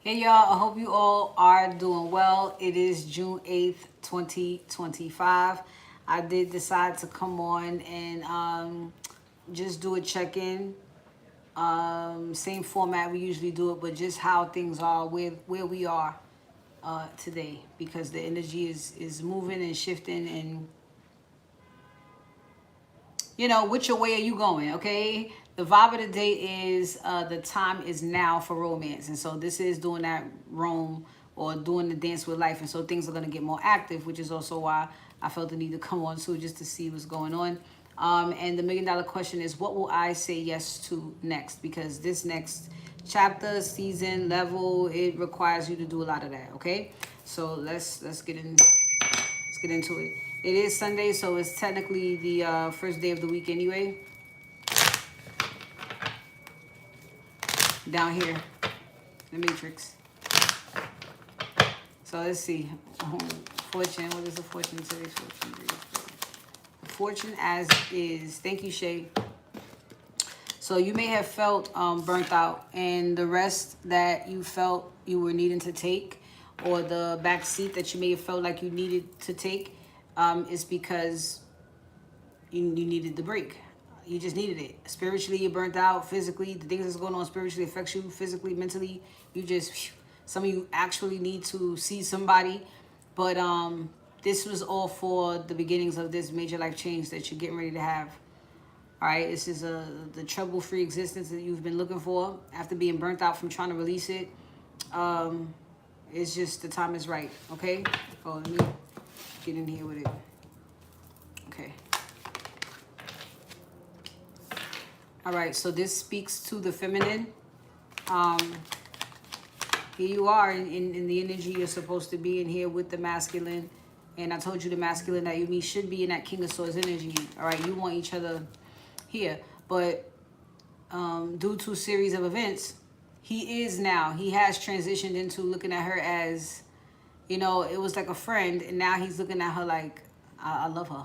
Hey y'all, I hope you all are doing well. It is June 8th, 2025. I did decide to come on and just do a check-in. Same format we usually do it, but just how things are with where we are today, because the energy is moving and shifting, and which way are you going? Okay, the vibe of the day is the time is now for romance, and so this is doing that roam or doing the dance with life, and so things are going to get more active, which is also why I felt the need to come on too, just to see what's going on. And the $1,000,000 question is, what will I say yes to next? Because this next chapter, season, level, it requires you to do a lot of that. Okay, so let's get in. Let's get into it. It is Sunday, so it's technically the first day of the week anyway. Down here, the Matrix. So let's see. Fortune. What is the fortune? Today's fortune. Fortune as is. Thank you, Shay. So you may have felt burnt out, and the rest that you felt you were needing to take, or the back seat that you may have felt like you needed to take, is because you needed the break. You just needed it. Spiritually, you're burnt out. Physically, the things that's going on spiritually affects you. Physically, mentally, you just, some of you actually need to see somebody. But this was all for the beginnings of this major life change that you're getting ready to have. All right, this is the trouble-free existence that you've been looking for after being burnt out from trying to release it. It's just the time is right, okay? Oh, let me get in here with it. Okay. All right, so this speaks to the feminine. Here you are in the energy you're supposed to be in here with the masculine. And I told you the masculine that you meet should be in that King of Swords energy. All right, you want each other here. But due to a series of events, he has transitioned into looking at her as, it was like a friend. And now he's looking at her like, I love her.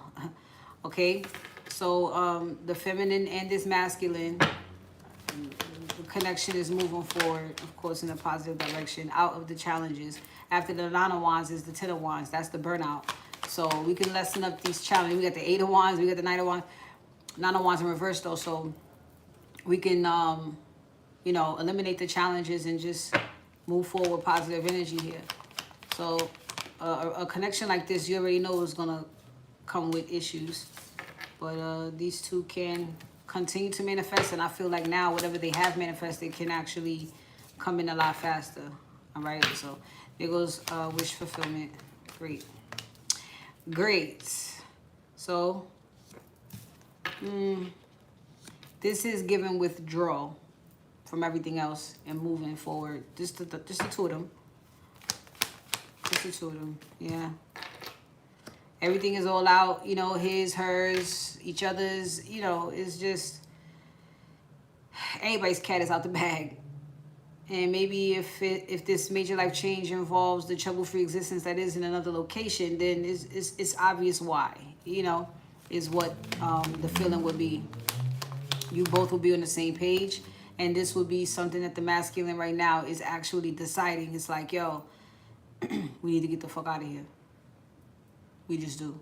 Okay? So the feminine and this masculine, the connection is moving forward, of course, in a positive direction, out of the challenges. After the 9 of Wands is the 10 of Wands. That's the burnout. So we can lessen up these challenges. We got the 8 of Wands. We got the 9 of Wands. 9 of Wands in reverse, though. So we can, eliminate the challenges and just move forward with positive energy here. So a connection like this, you already know is going to come with issues. But these two can continue to manifest. And I feel like now whatever they have manifested can actually come in a lot faster. All right. So there goes wish fulfillment. Great. Great. So this is giving withdrawal from everything else and moving forward. Just the two of them. Just the two of them. Yeah. Everything is all out, his, hers, each other's, it's just, everybody's cat is out the bag. And maybe if this major life change involves the trouble-free existence that is in another location, then it's obvious why, is what the feeling would be. You both will be on the same page, and this would be something that the masculine right now is actually deciding. It's like, yo, we need to get the fuck out of here. We just do.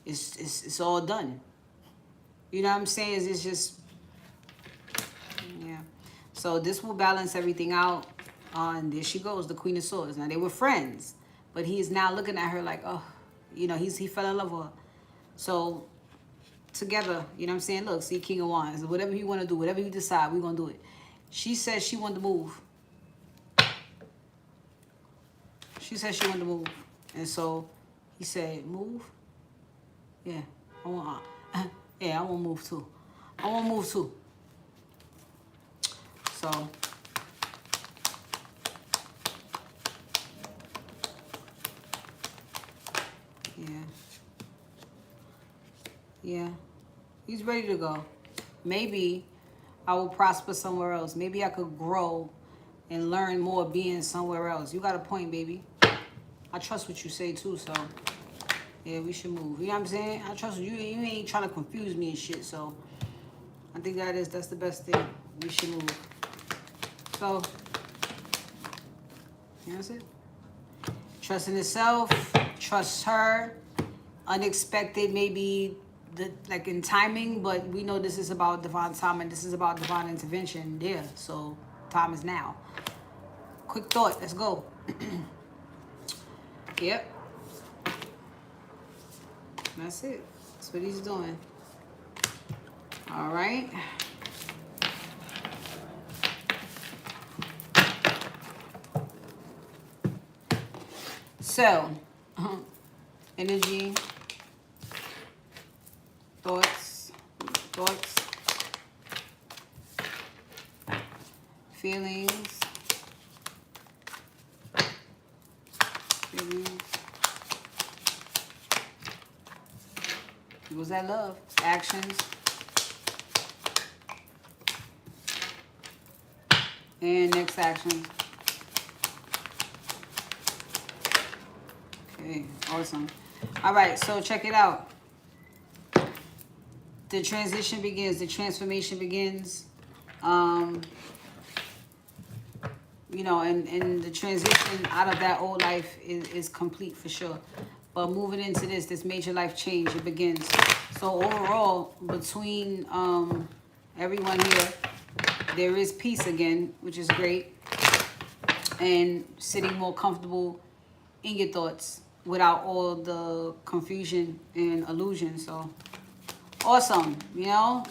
It's all done. You know what I'm saying? It's just, yeah. So this will balance everything out. And there she goes, the Queen of Swords. Now, they were friends, but he is now looking at her like, oh, he fell in love with her. So together, you know what I'm saying? Look, see, King of Wands. Whatever you want to do, whatever you decide, we're going to do it. She said she wanted to move. She said she wanted to move. And so he said, move? Yeah, I want to move too. I want to move too. So, yeah. He's ready to go. Maybe I will prosper somewhere else. Maybe I could grow and learn more being somewhere else. You got a point, baby. I trust what you say too, so yeah, we should move. You know what I'm saying? I trust you. You ain't trying to confuse me and shit, so I think that's the best thing. We should move. So That's it. Trust in itself. Trust her. Unexpected, maybe like in timing, but we know this is about divine timing. This is about divine intervention. Yeah, so time is now. Quick thought. Let's go. Yep. That's it. That's what he's doing. All right. So, energy, thoughts, feelings, was that love? Actions. And next action. Okay, awesome. All right, so check it out. The transition begins. The transformation begins. You know, and the transition out of that old life is complete for sure. But moving into this major life change, it begins. So overall, between everyone here, there is peace again, which is great. And sitting more comfortable in your thoughts without all the confusion and illusion. So awesome, you know.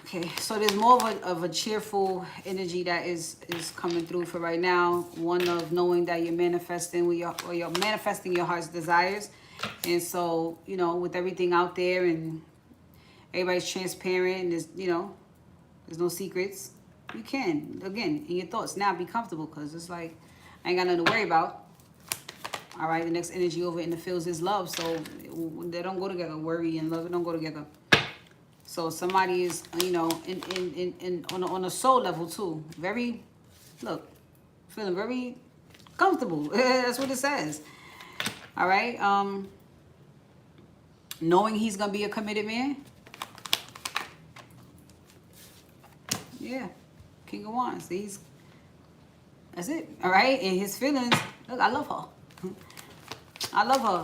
Okay, so there's more of a cheerful energy that is coming through for right now. One of knowing that you're manifesting you're manifesting your heart's desires. And so, you know, with everything out there and everybody's transparent and there's, you know, there's no secrets. You can, again, in your thoughts now, be comfortable, because it's like, I ain't got nothing to worry about. All right, the next energy over in the fields is love. So they don't go together. Worry and love, don't go together. So somebody is, you know, on a soul level too. Very, look, feeling very comfortable. That's what it says. All right. Knowing he's going to be a committed man. Yeah. King of Wands. That's it. All right. And his feelings. Look, I love her. I love her.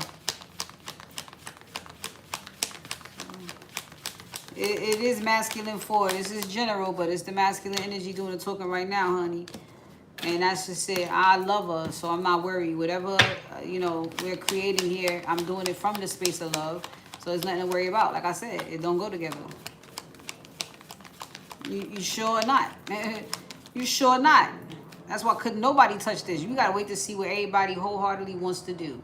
It is masculine for. This is general, but it's the masculine energy doing the talking right now, honey. And that's just it. I love her, so I'm not worried. Whatever, you know, we're creating here, I'm doing it from the space of love. So there's nothing to worry about. Like I said, it don't go together. You sure not? You sure not? That's why couldn't nobody touch this. You gotta wait to see what everybody wholeheartedly wants to do.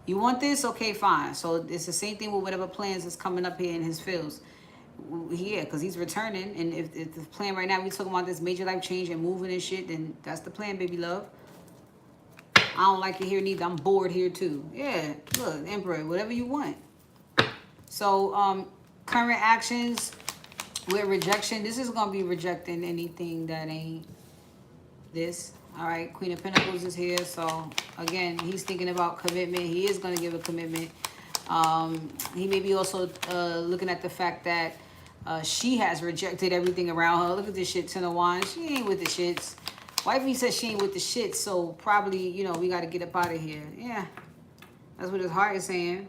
You want this? Okay, fine. So it's the same thing with whatever plans is coming up here in his fields. Yeah, because he's returning. And if the plan right now, we talking about this major life change and moving and shit, then that's the plan, baby love. I don't like it here neither. I'm bored here too. Yeah, look, Emperor, whatever you want. So current actions with rejection. This is going to be rejecting anything that ain't this. All right, Queen of Pentacles is here. So, again, he's thinking about commitment. He is going to give a commitment. He may be also looking at the fact that she has rejected everything around her. Look at this shit, Ten of Wands. She ain't with the shits. Wifey says she ain't with the shit, so probably, you know, we got to get up out of here. Yeah, that's what his heart is saying.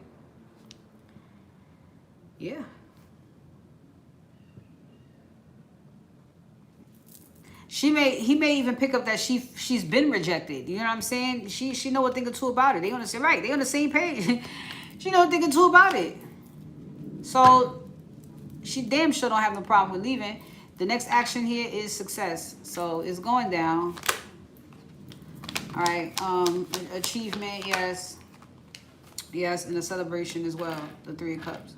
Yeah. He may even pick up that she's been rejected. You know what I'm saying? She know a thing or two about it. They on the same right. They on the same page. She know a thing or two about it. So she damn sure don't have no problem with leaving. The next action here is success. So it's going down. All right. Achievement, yes. Yes, and a celebration as well. The Three of Cups.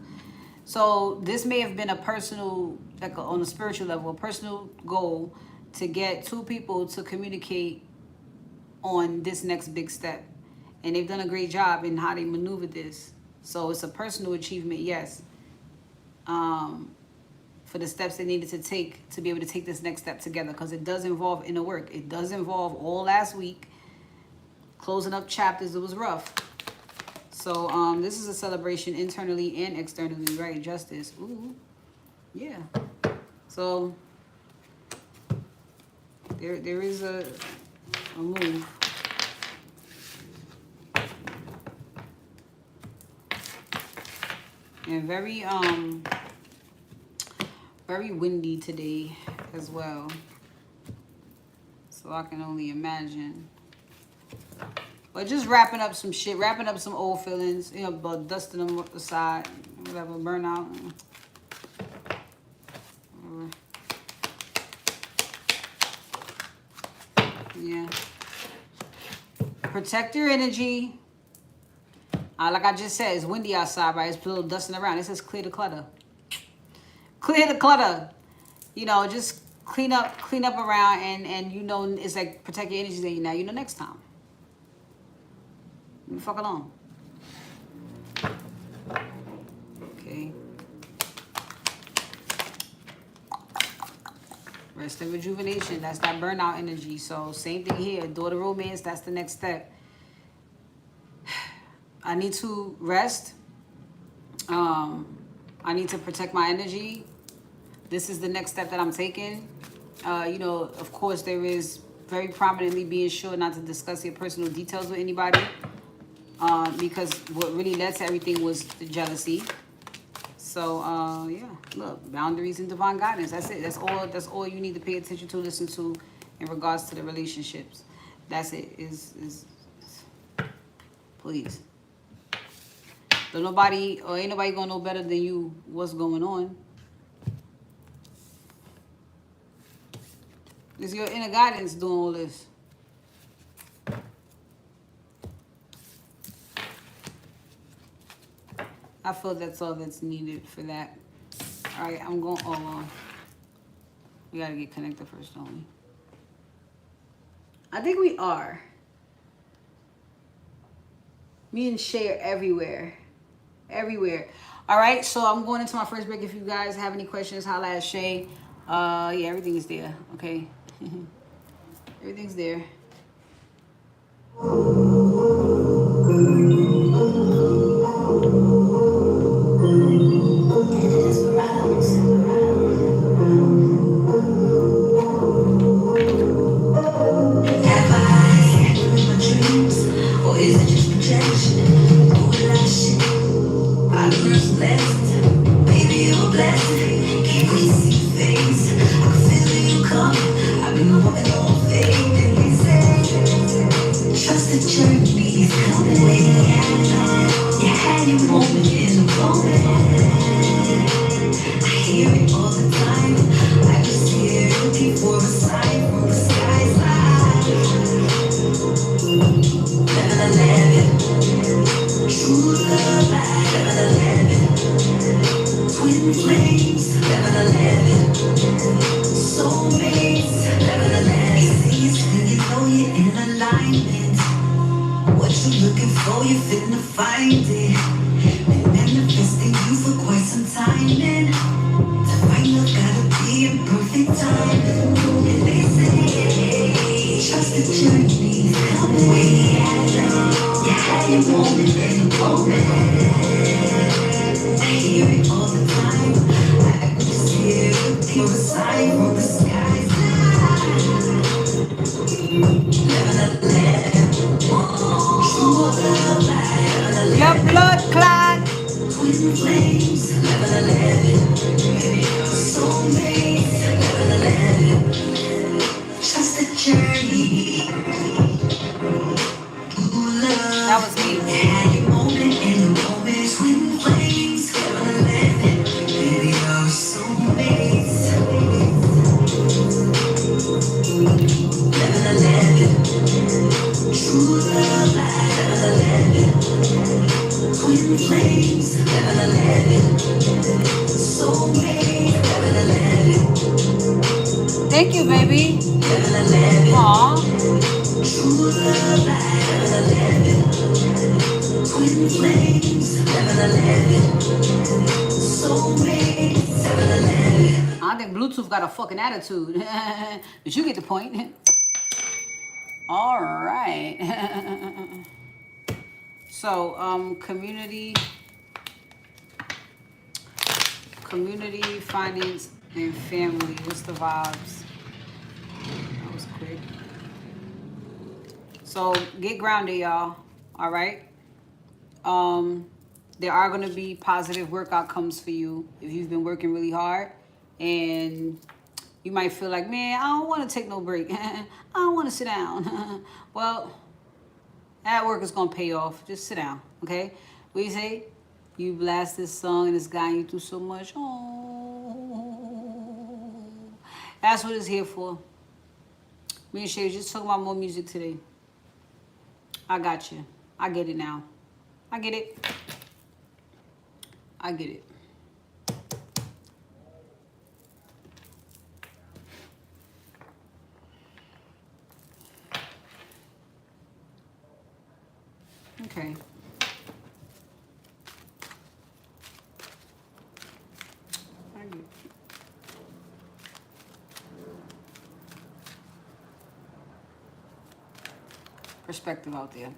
So this may have been a personal, like on a spiritual level, a personal goal to get two people to communicate on this next big step. And they've done a great job in how they maneuvered this. So it's a personal achievement, yes. For the steps they needed to take to be able to take this next step together. Because it does involve inner work. It does involve all last week. Closing up chapters, it was rough. So this is a celebration internally and externally, right? Justice. Ooh, yeah. So There is a move. And very windy today as well. So I can only imagine. But just wrapping up some shit, wrapping up some old feelings, you know, but dusting them aside, whatever, burnout. Yeah. Protect your energy. Like I just said, it's windy outside, right? It's a little dusting around. It says clear the clutter. Clear the clutter. You know, just clean up around, and you know, it's like protect your energy. Then now you know next time. Leave me fuck alone. Okay. Rest and rejuvenation. That's that burnout energy. So same thing here. Daughter romance. That's the next step. I need to rest. I need to protect my energy. This is the next step that I'm taking. You know, of course, there is very prominently being sure not to discuss your personal details with anybody. Because what really led to everything was the jealousy. So, yeah, look, boundaries and divine guidance. That's it. That's all you need to pay attention to, listen to in regards to the relationships. That's it. Please. Don't nobody, or ain't nobody gonna know better than you what's going on. It's your inner guidance doing all this. I feel that's all that's needed for that. All right, I'm going, we gotta get connected first, don't we? I think we are. Me and Shay are everywhere. Everywhere. All right, so I'm going into my first break. If you guys have any questions, holla at Shay. Yeah, everything is there, okay? Everything's there. Thank you, baby. Aww. I think Bluetooth got a fucking attitude. But you get the point. All right. So, community, finance, and family. What's the vibes? That was cool. retrograde. So get grounded, y'all. All right. There are going to be positive work outcomes for you if you've been working really hard, and you might feel like, man, I don't want to take no break. I don't want to sit down. Well, that work is going to pay off. Just sit down, okay? What do you say? You blast this song and it's gotten you through so much. Oh, that's what it's here for. Me and Shay just talking about more music today. I got you. I get it now. I get it. I get it. Okay. I get it. Perspective out there.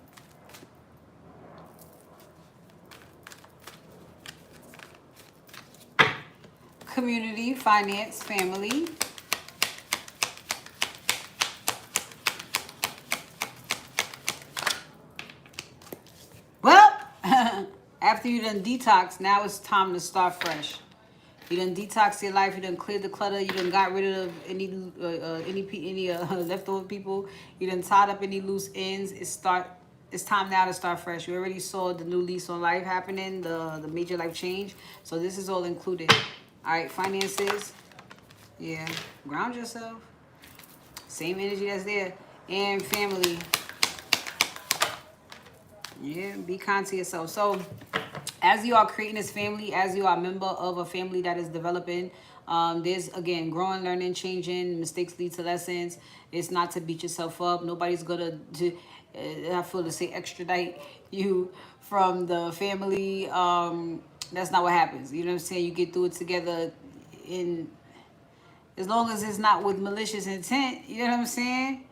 Community, finance, family. Well, after you done detox, now it's time to start fresh. You done detox your life. You done cleared the clutter. You done got rid of any leftover people. You done tied up any loose ends. It's time now to start fresh. You already saw the new lease on life happening, the major life change. So this is all included. All right, finances. Yeah, ground yourself. Same energy that's there. And family. Yeah, be kind to yourself. So as you are creating this family, as you are a member of a family that is developing, there's, again, growing, learning, changing. Mistakes lead to lessons. It's not to beat yourself up. Nobody's going to, I feel to say, extradite you from the family. That's not what happens. You know what I'm saying? You get through it together in, as long as it's not with malicious intent. You know what I'm saying?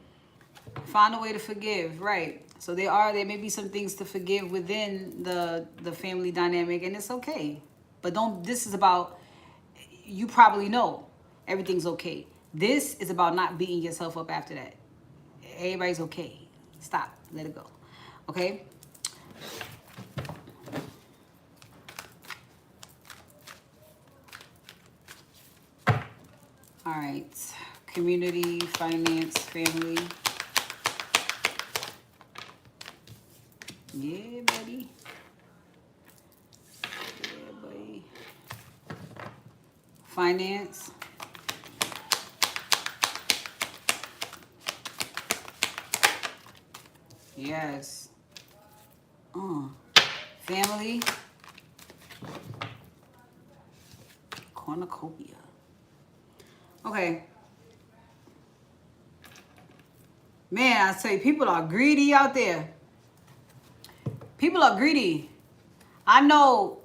Find a way to forgive, right? So there may be some things to forgive within the family dynamic, and it's okay. But this is about, you probably know everything's okay. This is about not beating yourself up after that. Everybody's okay. Stop. Let it go. Okay? All right. Community, finance, family. Yeah, buddy. Yeah, buddy. Finance. Yes. Family. Cornucopia. Okay. Man, I tell you, people are greedy out there. People are greedy. I know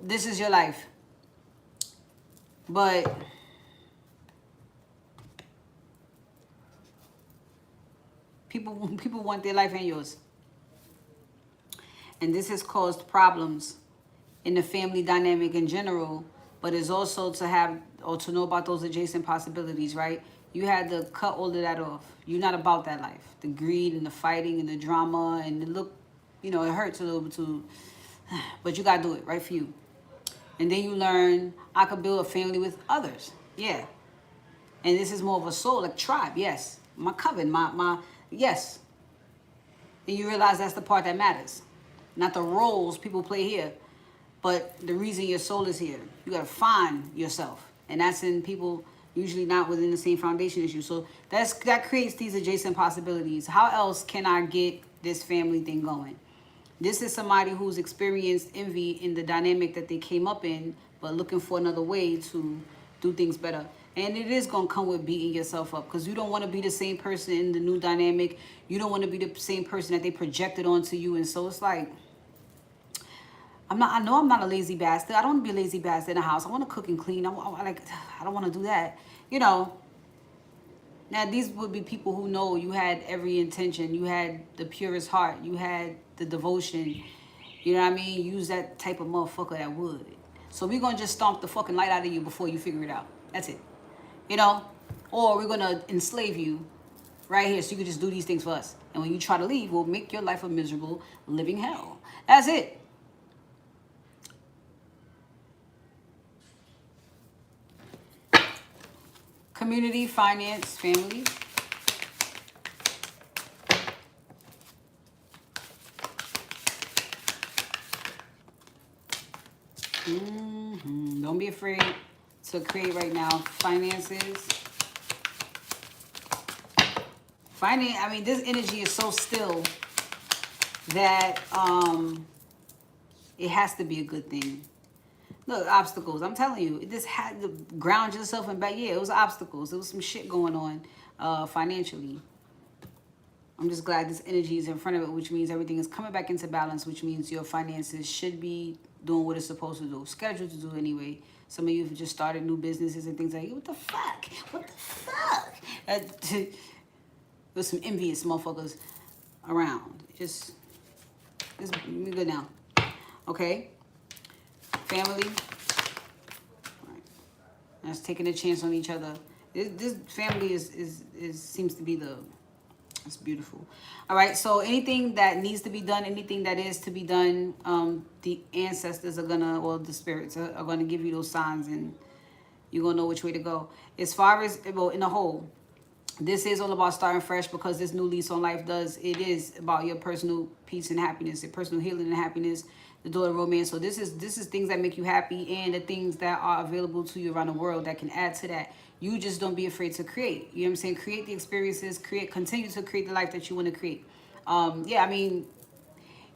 this is your life. But people want their life and yours. And this has caused problems in the family dynamic in general, but it's also to have or to know about those adjacent possibilities, right? You had to cut all of that off. You're not about that life. The greed and the fighting and the drama and the look, it hurts a little bit too, but you got to do it right for you. And then you learn, I could build a family with others. Yeah. And this is more of a soul, like tribe. Yes. My coven, my yes. And you realize that's the part that matters. Not the roles people play here, but the reason your soul is here. You got to find yourself. And that's in people usually not within the same foundation as you. So that creates these adjacent possibilities. How else can I get this family thing going? This is somebody who's experienced envy in the dynamic that they came up in, but looking for another way to do things better. And it is going to come with beating yourself up, because you don't want to be the same person in the new dynamic. You don't want to be the same person that they projected onto you. And so it's like, I know I'm not a lazy bastard. I don't want to be a lazy bastard in the house. I want to cook and clean. I don't want to do that. Now these would be people who know you had every intention. You had the purest heart. You had the devotion. You know what I mean? Use that type of motherfucker that would. So we're going to just stomp the fucking light out of you before you figure it out. That's it. Or we're going to enslave you right here, so you can just do these things for us. And when you try to leave, we'll make your life a miserable living hell. That's it. Community, finance, family. Don't be afraid to create right now. Finances. Finance, I mean, this energy is so still that it has to be a good thing. Look, obstacles. I'm telling you, this had to ground yourself and back. Yeah, it was obstacles. There was some shit going on financially. I'm just glad this energy is in front of it, which means everything is coming back into balance, which means your finances should be doing what it's supposed to do, scheduled to do anyway. Some of you have just started new businesses and things like, what the fuck? What the fuck? There's some envious motherfuckers around. Just we good now. Okay? Family. All right. That's taking a chance on each other. This family is seems to be it's beautiful. All right, so anything that needs to be done, anything that is to be done, the ancestors are gonna, or the spirits are gonna give you those signs, and you're gonna know which way to go. As far as, well, in the whole, this is all about starting fresh, because this new lease on life it is about your personal peace and happiness, your personal healing and happiness, the door of romance. So this is things that make you happy, and the things that are available to you around the world that can add to that. You just don't be afraid to create. You know what I'm saying? Create the experiences, continue to create the life that you want to create. Yeah, I mean,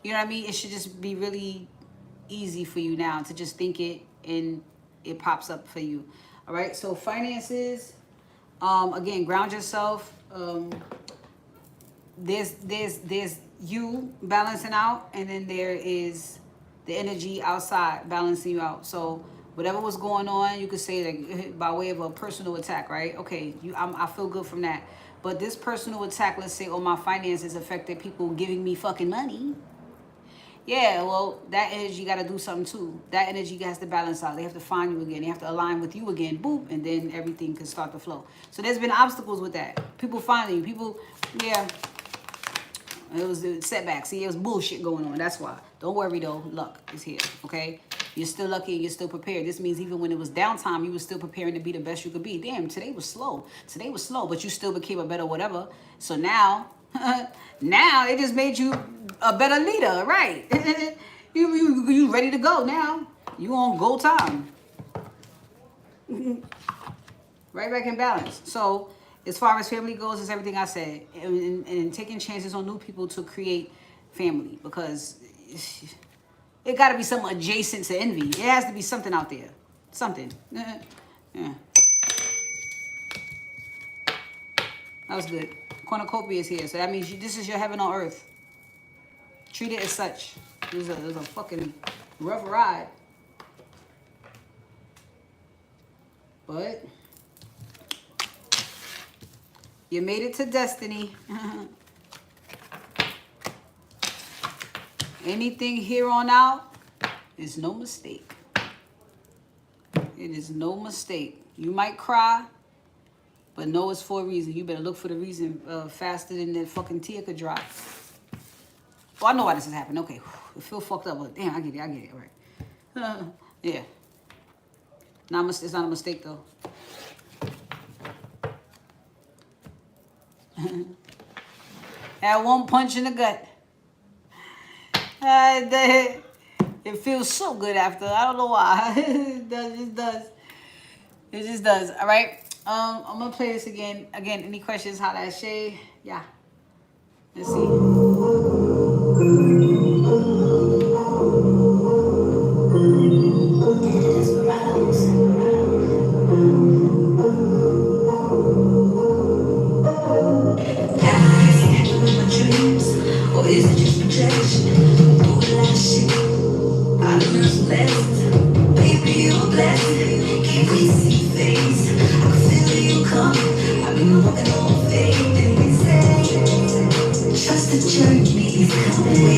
you know what I mean? It should just be really easy for you now to just think it, and it pops up for you. All right, so finances, again, ground yourself. There's you balancing out, and then there is the energy outside balancing you out. So whatever was going on, you could say that by way of a personal attack, right? Okay, I feel good from that. But this personal attack, let's say, on my finances affected people giving me fucking money. Yeah, well, that energy got to do something too. That energy has to balance out. They have to find you again. They have to align with you again. Boop, and then everything can start to flow. So there's been obstacles with that. People finding you. People, yeah. It was setbacks. See, it was bullshit going on. That's why. Don't worry, though. Luck is here, okay? You're still lucky and you're still prepared. This means even when it was downtime, you were still preparing to be the best you could be. Damn, today was slow. Today was slow, but you still became a better whatever. So now, now it just made you a better leader, right? you ready to go now. You on go time. Right back in balance. So as far as family goes, it's everything I said. And taking chances on new people to create family, because it got to be something adjacent to envy. It has to be something out there. Something. Yeah. That was good. Cornucopia is here. So that means this is your heaven on earth. Treat it as such. It was a fucking rough ride. But you made it to destiny. Anything here on out is no mistake. It is no mistake. You might cry, but know it's for a reason. You better look for the reason faster than that fucking tear could dry. Oh, I know why this is happening. Okay, it feels fucked up, but damn, I get it. All right. Yeah. It's not a mistake, though. That one punch in the gut. It feels so good after. I don't know why. It just does. It just does. All right. I'm gonna play this again. Again, any questions? Holla at Shay. Yeah. Let's see. Or is it just protection? Do a lot of shit. I learned some lessons. Baby, you're a blessing. Can't wait to see your face. I can feel you coming. I've been walking on faith. And we say, trust the journey is coming.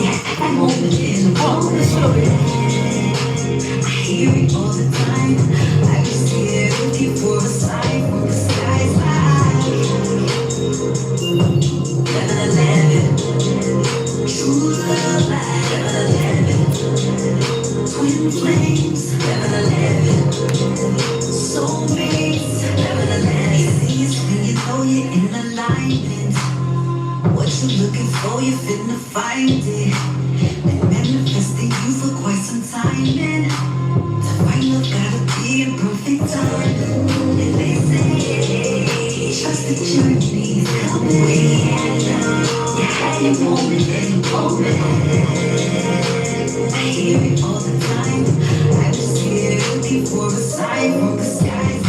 Yeah, that moment is wrong. I hear it all the time. I just see it with you for a sign from the sky's high. flames, 11, soulmates, 11. It's when you know you're in alignment. What you looking for, you finna find it. Been manifesting you for quite some time, and to find love gotta be in perfect time. And they say, trust the journey is coming. You had your moment and your moment. I hear it all the time. I'm just here looking for a sign from the skies.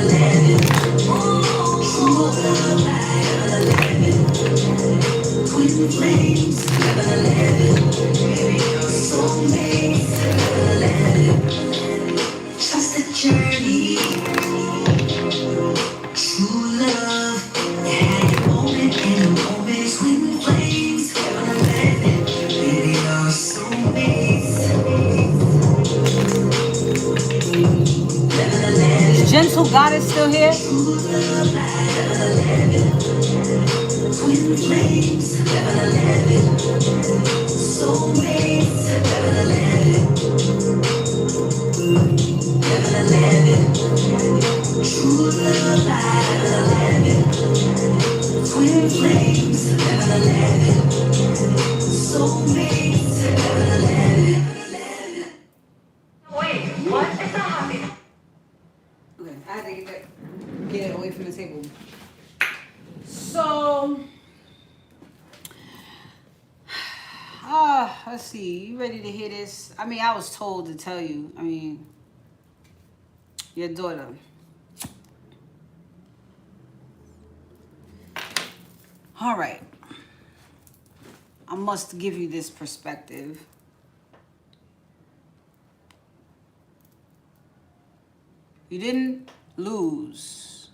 11, true love, 11, twin flames, 11, soulmates, 11, trust the journey, true love. You had your moment and a moment, twin flames, 11, baby, our soulmates, 11. Is Gentle Goddess still here? Twin flames, 11, soulmates, 11, 11, true love, 11, twin flames, 11, soulmates, 11. Wait, what is that happening? Okay, I had to get it away from the table. So, let's see. You ready to hear this? I mean, I was told to tell you. I mean, your daughter. All right. I must give you this perspective. You didn't lose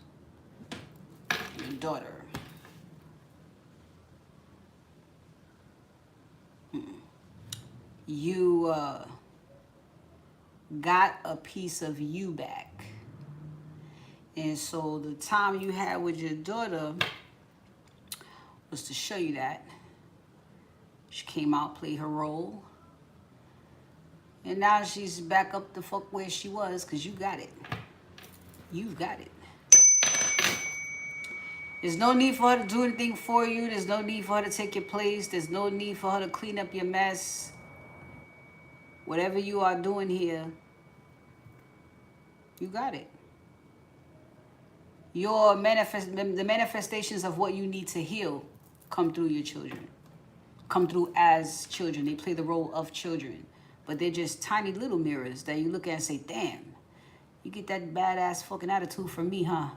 your daughter. You got a piece of you back. And so the time you had with your daughter was to show you that. She came out, played her role. And now she's back up the fuck where she was, because you got it. You've got it. There's no need for her to do anything for you. There's no need for her to take your place. There's no need for her to clean up your mess. Whatever you are doing here, you got it. The manifestations of what you need to heal come through your children. Come through as children. They play the role of children. But they're just tiny little mirrors that you look at and say, damn, you get that badass fucking attitude from me, huh?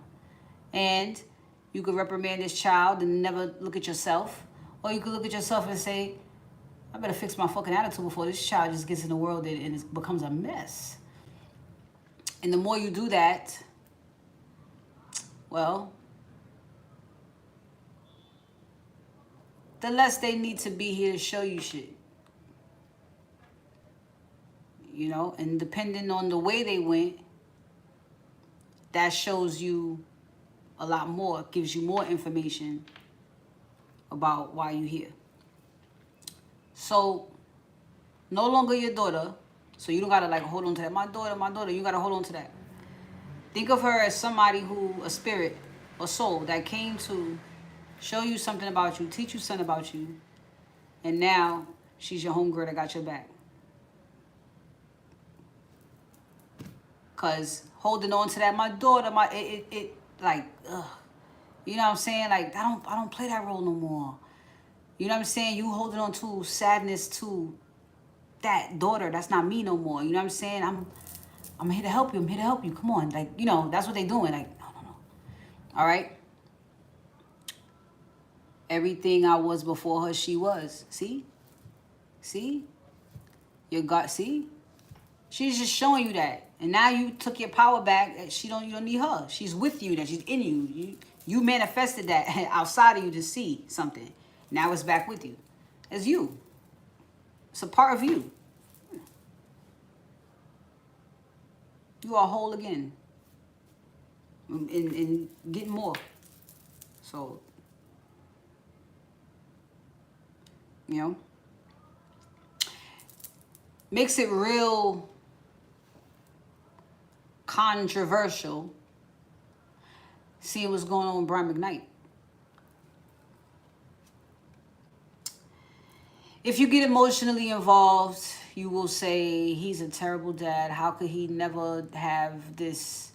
And you could reprimand this child and never look at yourself. Or you could look at yourself and say, I better fix my fucking attitude before this child just gets in the world and it becomes a mess. And the more you do that, well, the less they need to be here to show you shit. You know, and depending on the way they went, that shows you a lot more, gives you more information about why you're here. So, no longer your daughter, so you don't gotta like hold on to that. My daughter, you gotta hold on to that. Think of her as somebody who, a spirit, a soul that came to show you something about you, teach you something about you, and now she's your homegirl that got your back. Cause holding on to that, my daughter, like, ugh. You know what I'm saying? Like, I don't play that role no more. You know what I'm saying? You holding on to sadness to that daughter. That's not me no more. You know what I'm saying? I'm here to help you. I'm here to help you. Come on. Like, you know, that's what they doing. Like, no. All right? Everything I was before her, she was. See? See? You got, see? She's just showing you that. And now you took your power back. You don't need her. She's with you. That she's in you. You manifested that outside of you to see something. Now it's back with you. It's you. It's a part of you. You are whole again. And getting more. So, you know. makes it real controversial seeing what's going on with Brian McKnight. If you get emotionally involved, you will say he's a terrible dad. How could he never have this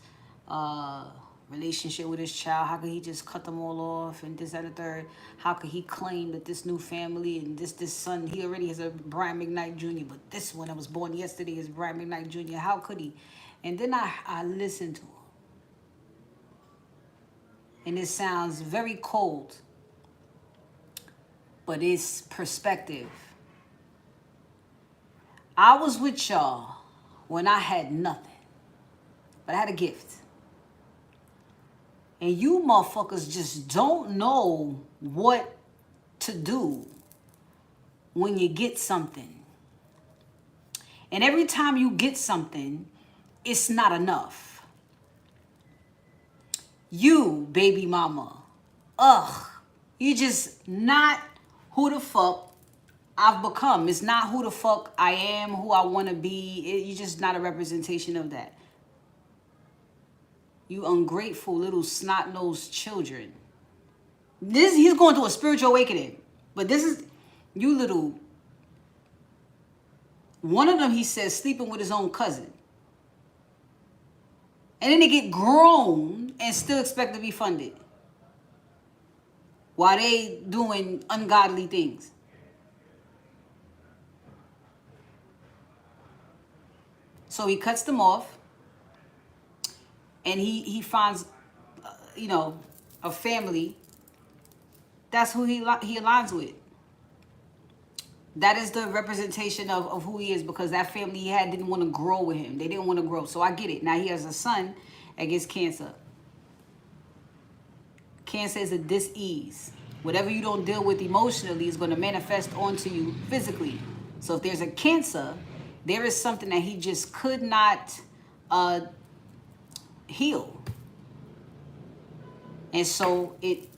relationship with his child? How could he just cut them all off and this, that, and the third? How could he claim that this new family and this son, he already has a Brian McKnight Jr., but this one that was born yesterday is Brian McKnight Jr. How could he? And then I listened to him. And it sounds very cold, but it's perspective. I was with y'all when I had nothing, but I had a gift. And you motherfuckers just don't know what to do when you get something. And every time you get something, it's not enough. You, baby mama, you just not who the fuck I've become. It's not who the fuck I am, who I want to be. You're just not a representation of that. You ungrateful little snot-nosed children. He's going through a spiritual awakening. But this is, you little, one of them, he says, sleeping with his own cousin. And then they get grown and still expect to be funded while they doing ungodly things. So he cuts them off, and he finds, a family. That's who he aligns with. That is the representation of who he is, because that family he had didn't want to grow with him. They didn't want to grow. So I get it. Now he has a son that gets cancer. Cancer is a dis-ease. Whatever you don't deal with emotionally is going to manifest onto you physically. So if there's a cancer, there is something that he just could not heal. And so it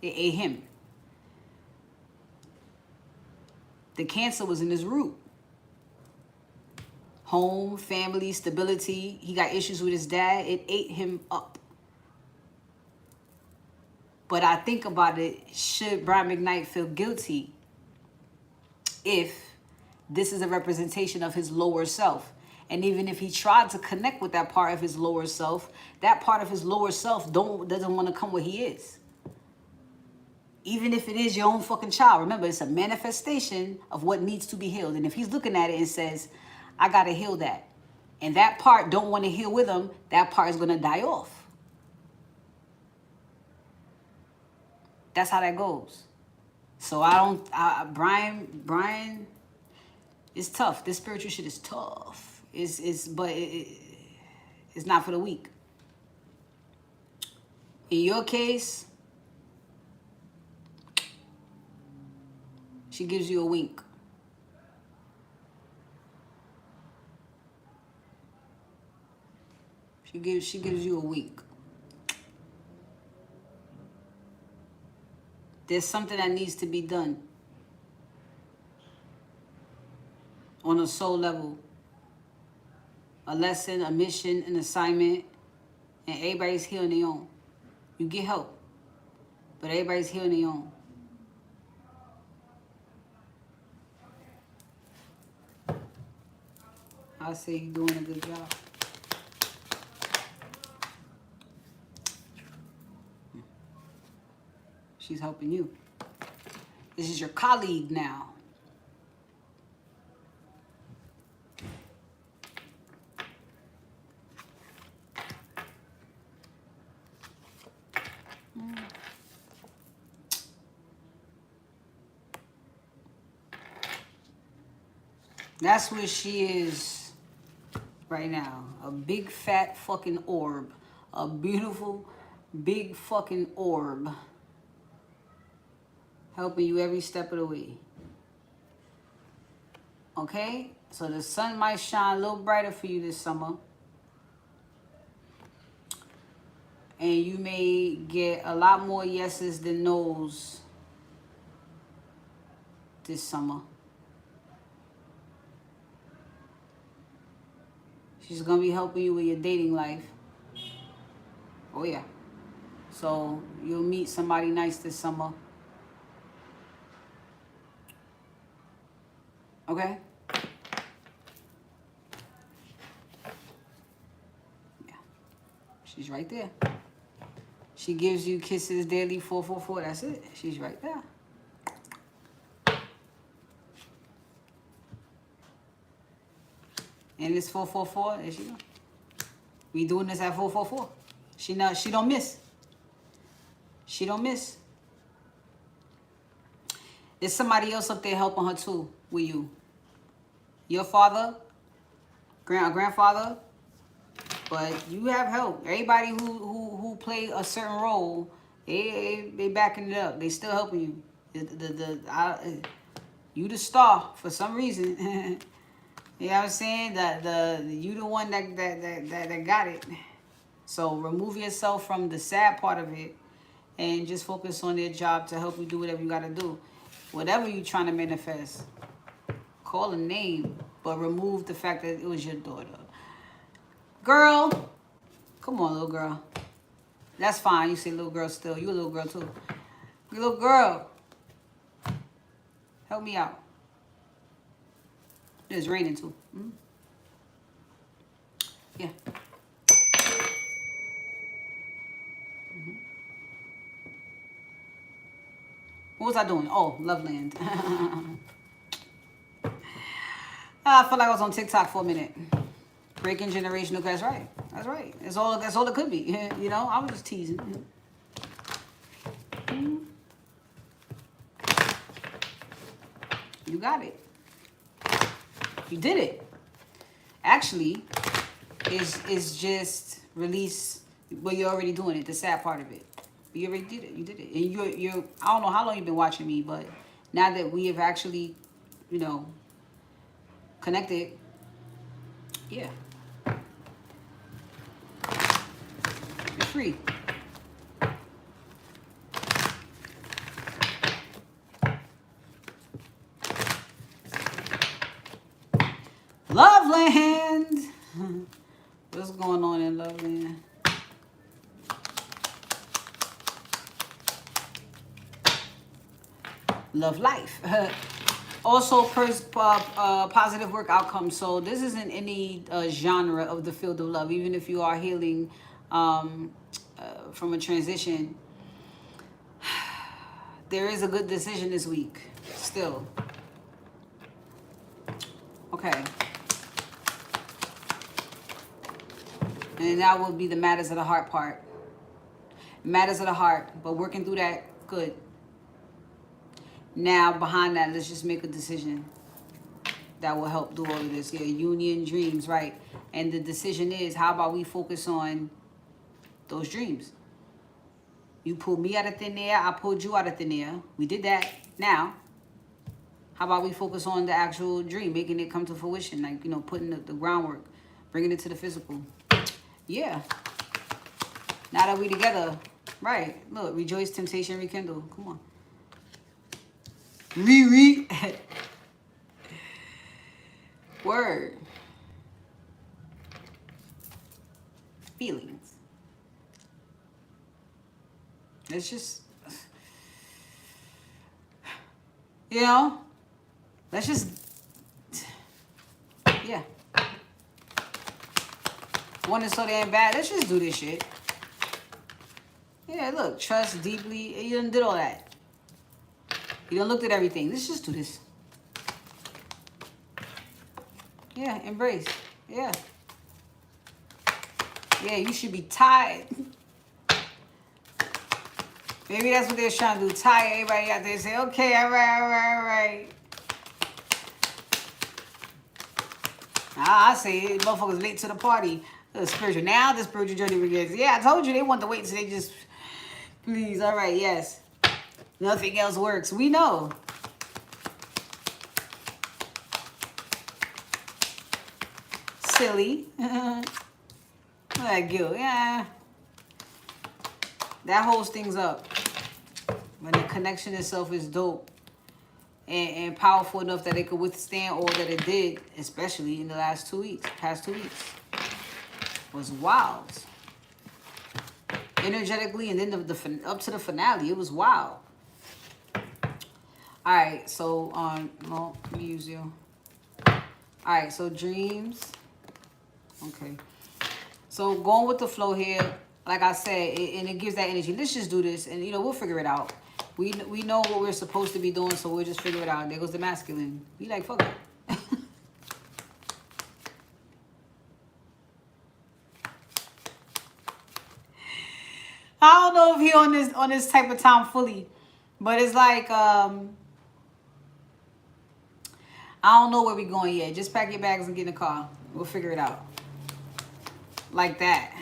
ate him. The cancer was in his root. Home, family, stability. He got issues with his dad. It ate him up. But I think about it, should Brian McKnight feel guilty if this is a representation of his lower self? And even if he tried to connect with that part of his lower self, that part of his lower self doesn't want to come where he is. Even if it is your own fucking child. Remember, it's a manifestation of what needs to be healed. And if he's looking at it and says, I got to heal that, and that part don't want to heal with him, that part is going to die off. That's how that goes. So Brian, it's tough. This spiritual shit is tough. But it's not for the weak. In your case, she gives you a wink. She gives you a wink. There's something that needs to be done on a soul level. A lesson, a mission, an assignment, and everybody's healing their own. You get help, but everybody's healing their own. I say you're doing a good job. She's helping you. This is your colleague now. That's where she is right now. A big fat fucking orb. A beautiful big fucking orb. Helping you every step of the way. Okay? So the sun might shine a little brighter for you this summer. And you may get a lot more yeses than nos this summer. She's going to be helping you with your dating life. Oh, yeah. So you'll meet somebody nice this summer. Okay? Yeah. She's right there. She gives you kisses daily, 444. That's it. She's right there. And it's 444. There she go. We doing this at 444. She don't miss. She don't miss. There's somebody else up there helping her too with you. Your father, grandfather, but you have help. Everybody who play a certain role, they backing it up. They still helping you. You the star for some reason. You know what I'm saying? You the one that got it. So remove yourself from the sad part of it and just focus on their job to help you do whatever you gotta do. Whatever you're trying to manifest. Call a name, but remove the fact that it was your daughter. Girl. Come on, little girl. That's fine. You say little girl still. You a little girl too. You little girl. Help me out. It's raining too. Mm-hmm. Yeah. Mm-hmm. What was I doing? Oh, Loveland. I feel like I was on TikTok for a minute. Breaking generational. That's right. That's right. That's all it could be. You know, I was just teasing. Mm-hmm. You got it. You did it. Actually, is just release. Well, you're already doing it. The sad part of it. You already did it. You did it. And you're. I don't know how long you've been watching me, but now that we have actually, you know, connected. Yeah. You're free. Loveland. What's going on in Loveland? Love life. Also, positive work outcomes. So this isn't any genre of the field of love. Even if you are healing from a transition, there is a good decision this week. Still. Okay. And that will be the matters of the heart part. Matters of the heart. But working through that, good. Now, behind that, let's just make a decision that will help do all of this. Yeah, union, dreams, right? And the decision is, how about we focus on those dreams? You pulled me out of thin air. I pulled you out of thin air. We did that. Now, how about we focus on the actual dream, making it come to fruition, like, you know, putting the groundwork, bringing it to the physical. Yeah. Now that we together, right? Look, rejoice, temptation, rekindle. Come on. Word. Feelings. It's just, you know, let's just, yeah. One is so damn bad. Let's just do this shit. Yeah, look, trust deeply. You done did all that. You done looked at everything. Let's just do this. Yeah, embrace. Yeah. Yeah, you should be tired. Maybe that's what they're trying to do. Tire everybody out there and say, okay, all right. I say it, motherfuckers late to the party. The spiritual. Now the spiritual journey begins. Yeah, I told you they want to wait so they just, please, all right, yes. Nothing else works. We know. Silly. That guilt. Yeah. That holds things up. When the connection itself is dope and powerful enough that it could withstand all that it did, especially in the past 2 weeks. was wild. Energetically, and then up to the finale, it was wild. All right, so well, let me use you. All right, so dreams. Okay, so going with the flow here, like I said, and it gives that energy. Let's just do this, and we'll figure it out. We know what we're supposed to be doing, so we'll just figure it out. There goes the masculine. We like fuck it. I don't know if he on this type of time fully, but it's like I don't know where we going yet. Just pack your bags and get in the car. We'll figure it out. Like that.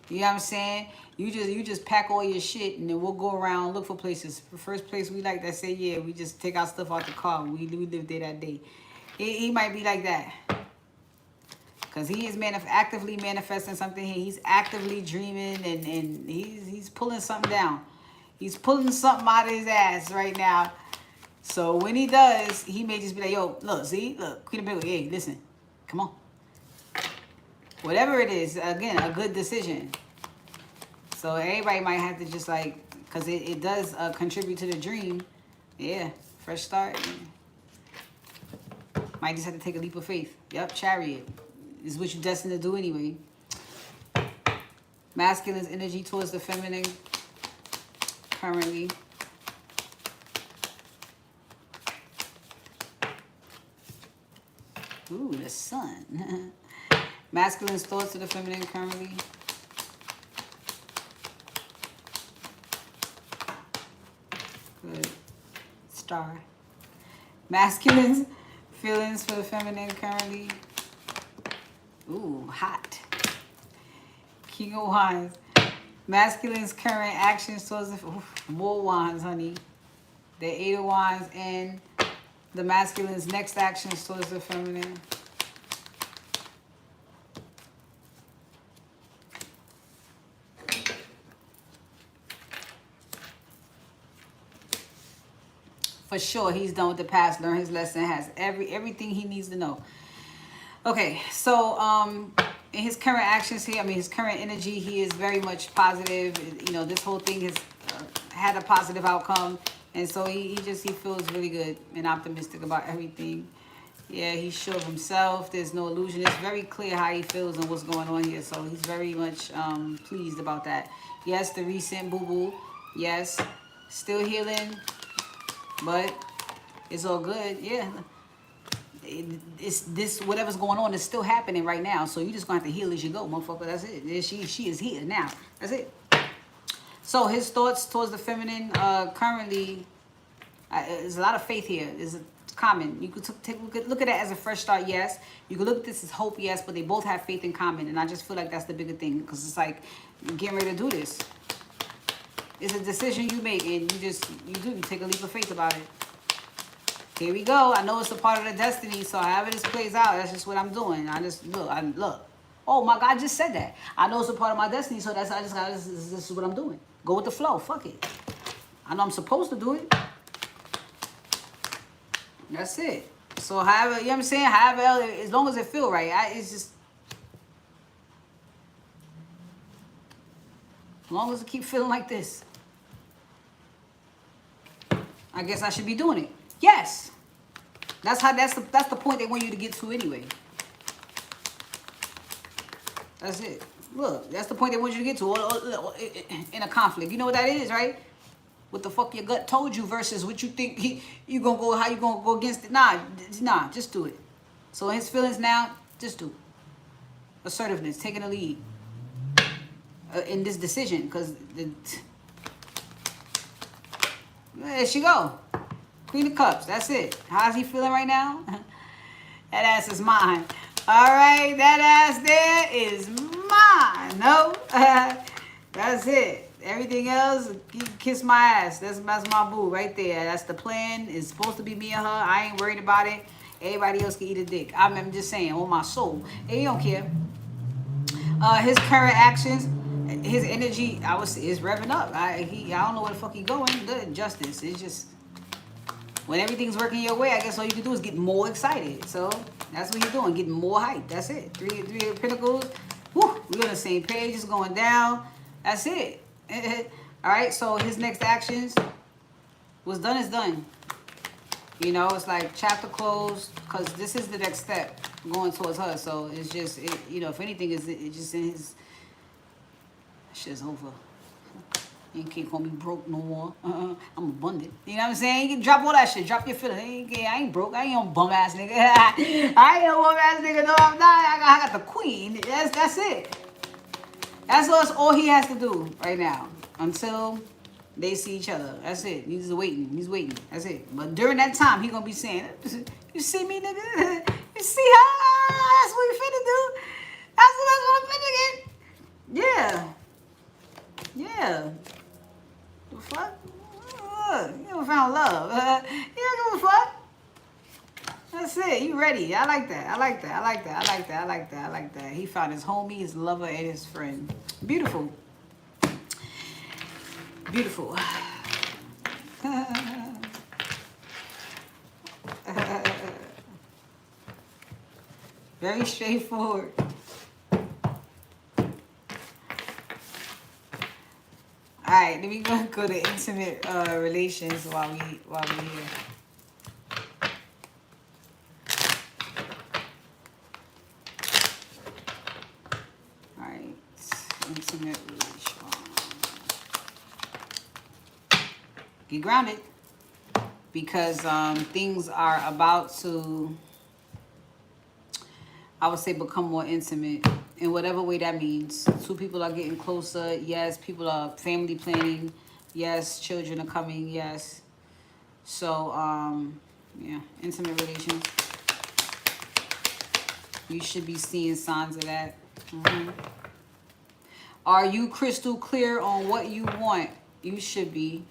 You know what I'm saying? You just pack all your shit and then we'll go around look for places. The first place we like that say yeah, we just take our stuff out the car. We live there that day. He might be like that. Because he is actively manifesting something here. He's actively dreaming and he's pulling something down. He's pulling something out of his ass right now. So when he does, he may just be like, yo, look, see? Look, Queen of Pentacles, hey, listen. Come on. Whatever it is, again, a good decision. So everybody might have to just like, because it does contribute to the dream. Yeah, fresh start. Might just have to take a leap of faith. Yep, Chariot. Is what you're destined to do anyway. Masculine's energy towards the feminine currently. Ooh, the sun. Masculine's thoughts to the feminine currently. Good. Star. Masculine's feelings for the feminine currently. Ooh, hot. King of Wands. Masculine's current actions towards the... Ooh, more wands, honey. The 8 of Wands and the masculine's next actions towards the feminine. For sure, he's done with the past, learned his lesson, has everything he needs to know. Okay, so in his current actions here, I mean, his current energy, he is very much positive. This whole thing has had a positive outcome. And so he feels really good and optimistic about everything. Yeah, he's sure of himself. There's no illusion. It's very clear how he feels and what's going on here. So he's very much pleased about that. Yes, the recent boo-boo. Yes, still healing. But it's all good. Yeah. It's this, whatever's going on is still happening right now. So you just going to have to heal as you go, motherfucker. That's it. She is here now. That's it. So his thoughts towards the feminine currently, there's a lot of faith here. It's common. You could look at it as a fresh start, yes. You could look at this as hope, yes. But they both have faith in common. And I just feel like that's the bigger thing. Because it's like, you're getting ready to do this. It's a decision you make. And you take a leap of faith about it. Here we go. I know it's a part of the destiny. So however this plays out, that's just what I'm doing. Look. Oh my God, I just said that. I know it's a part of my destiny. So this is what I'm doing. Go with the flow. Fuck it. I know I'm supposed to do it. That's it. So however, you know what I'm saying? However, as long as it feel right. It's just... As long as I keep feeling like this. I guess I should be doing it. Yes. That's the point they want you to get to anyway. That's it. Look, that's the point they want you to get to in a conflict. You know what that is, right? What the fuck your gut told you versus what you think you gonna go, how you gonna go against it. Nah, just do it. So his feelings now, just do it. Assertiveness, taking the lead in this decision, because there she go. Queen of Cups, that's it. How's he feeling right now? That ass is mine. All right, that ass there is mine. No, that's it. Everything else, you can kiss my ass. That's my boo right there. That's the plan. It's supposed to be me and her. I ain't worried about it. Everybody else can eat a dick. I'm just saying, on my soul. And he don't care. His current actions, his energy, I would say, is revving up. I don't know where the fuck he going. Good justice. It's just when everything's working your way, I guess all you can do is get more excited. So that's what you're doing, getting more hype. That's it. Three of Pentacles. Woo! We're on the same page. It's going down. That's it. All right. So his next actions, what's done is done. You know, it's like chapter closed because this is the next step going towards her. So it's just, you know, if anything, it's just in his. Shit's over. You can't call me broke no more. I'm abundant. You know what I'm saying? You can drop all that shit. Drop your feelings. I ain't broke. I ain't no bum ass nigga. I ain't no bum ass nigga. No, I'm not. I got the queen. That's it. That's all he has to do right now until they see each other. That's it. He's waiting. He's waiting. That's it. But during that time, he gonna be saying, "You see me, nigga? You see how? That's what you finna do. That's what I'm finna get. Yeah." Yeah. The fuck? You never found love. You don't give a fuck. That's it. You ready. I like that. I like that. I like that. I like that. I like that. I like that. He found his homie, his lover, and his friend. Beautiful. Beautiful. Very straightforward. All right, let me go to intimate relations while we here. All right, intimate relations. Get grounded because things are about to, I would say, become more intimate. In whatever way that means. Two people are getting closer. Yes, people are family planning. Yes, children are coming. Yes. So, yeah, intimate relations. You should be seeing signs of that. Are you crystal clear on what you want? You should be.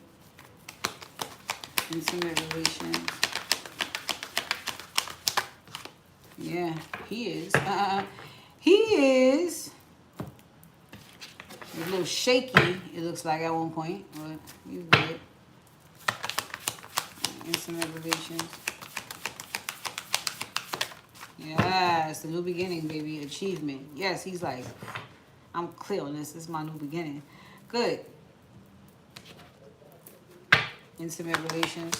Intimate relations. Yeah, he is. He is a little shaky, it looks like at one point, but he's good. Intimate relations. Yes, the new beginning, baby. Achievement. Yes, he's like, I'm clear on this. This is my new beginning. Good. Intimate relations.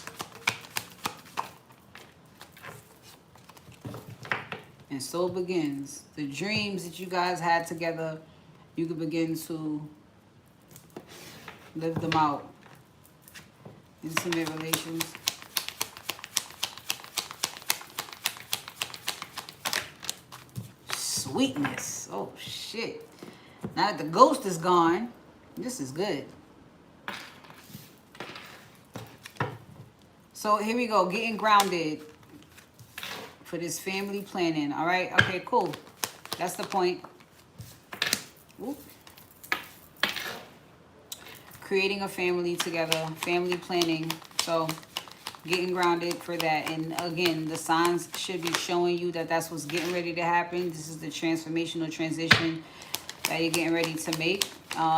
And so it begins. The dreams that you guys had together, you can begin to live them out. Intimate relations. Sweetness. Oh, shit. Now that the ghost is gone, this is good. So here we go. Getting grounded. For this family planning, all right? Okay, cool. That's the point. Oop. Creating a family together, family planning. So getting grounded for that. And again, the signs should be showing you that that's what's getting ready to happen. This is the transformational transition that you're getting ready to make.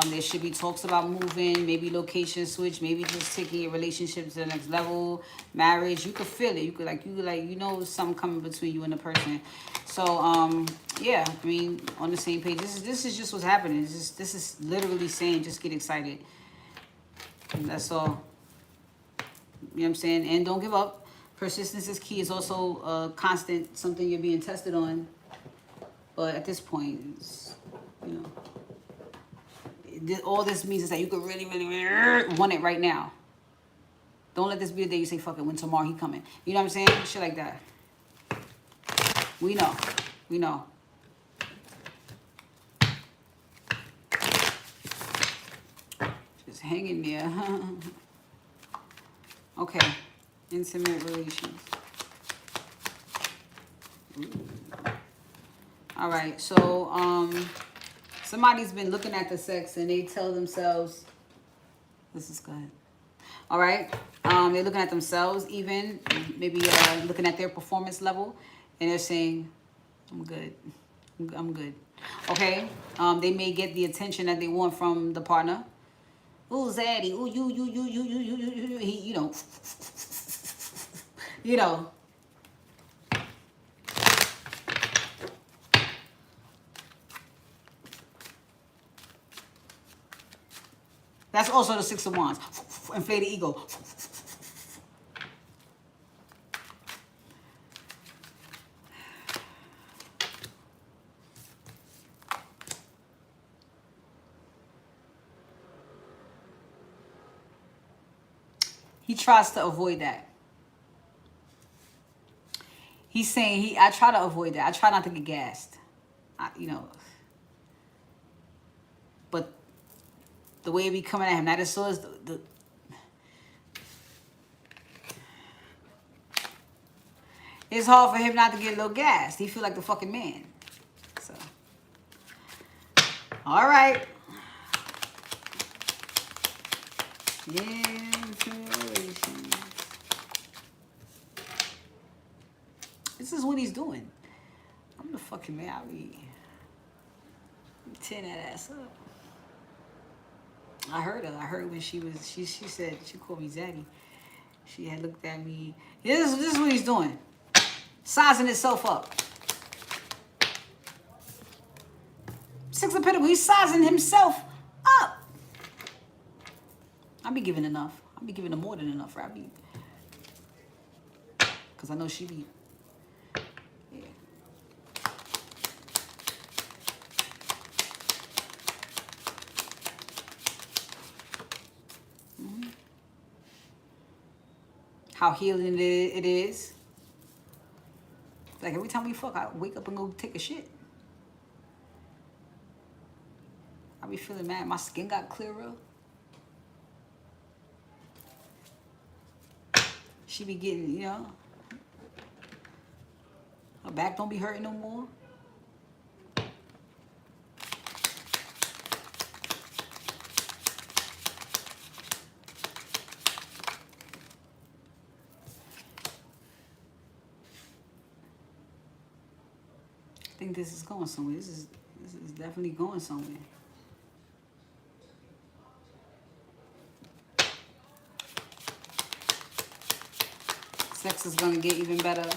There should be talks about moving, maybe location switch, maybe just taking your relationship to the next level, marriage. You could feel it. You could you know something coming between you and the person. So yeah, I mean, on the same page. This is just what's happening. This is literally saying just get excited. And that's all. You know what I'm saying? And don't give up. Persistence is key. It's also constant, something you're being tested on. But at this point, it's, you know, all this means is that you could really, really, really want it right now. Don't let this be the day you say, fuck it, when tomorrow he coming. You know what I'm saying? Shit like that. We know. We know. Just hang in there. Okay. Intimate relations. All right. So, somebody's been looking at the sex and they tell themselves, this is good. All right. They're looking at themselves even, maybe looking at their performance level, and they're saying, I'm good. I'm good. Okay. They may get the attention that they want from the partner. Ooh, Zaddy. Ooh, you. He, you know. You know. That's also the Six of Wands. Inflated ego. He tries to avoid that. He's saying, I try to avoid that. I try not to get gassed. You know. But the way it be coming at him, Knight of Swords, it's hard for him not to get a little gassed. He feel like the fucking man. So, all right. Inspiration. This is what he's doing. I'm the fucking man. I'll be tearing that ass up. I heard her. I heard when she said, she called me Zaddy. She had looked at me. This is what he's doing. Sizing himself up. Six of Pentacles. He's sizing himself up. I'll be giving enough. I'll be giving her more than enough, right? Because I know she be. Yeah. How healing it is. Like every time we fuck, I wake up and go take a shit. I be feeling mad. My skin got clearer. She be getting, you know, her back don't be hurting no more. I think this is going somewhere. This is definitely going somewhere. Sex is gonna get even better.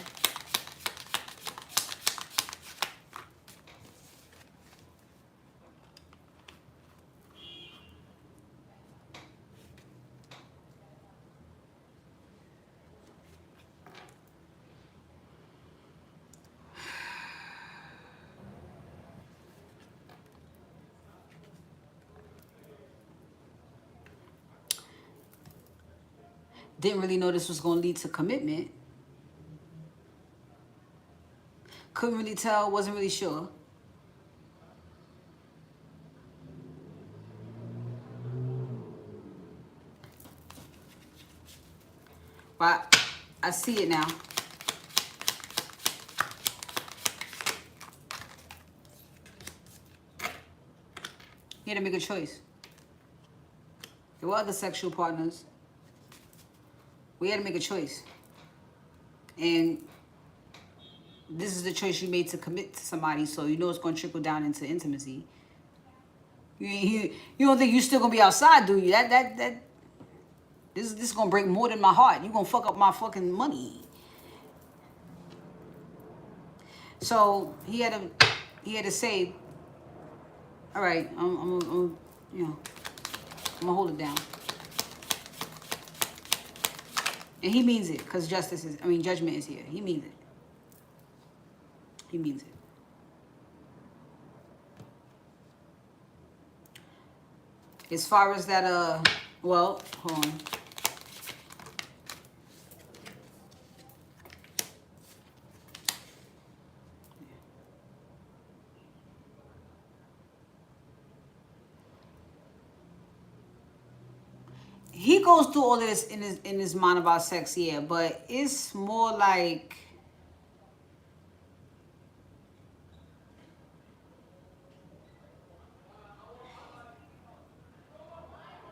Didn't really know this was going to lead to commitment. Couldn't really tell, wasn't really sure. But I see it now. You had to make a choice. There were other sexual partners. We had to make a choice. And this is the choice you made to commit to somebody, so you know it's going to trickle down into intimacy. You don't think you're still going to be outside, do you? This is going to break more than my heart. You're going to fuck up my fucking money. So he had to say, all right, I'm going to hold it down. And he means it, because judgment is here. He means it. He means it. As far as that, well, hold on. He goes through all of this in his mind about sex, yeah, but it's more like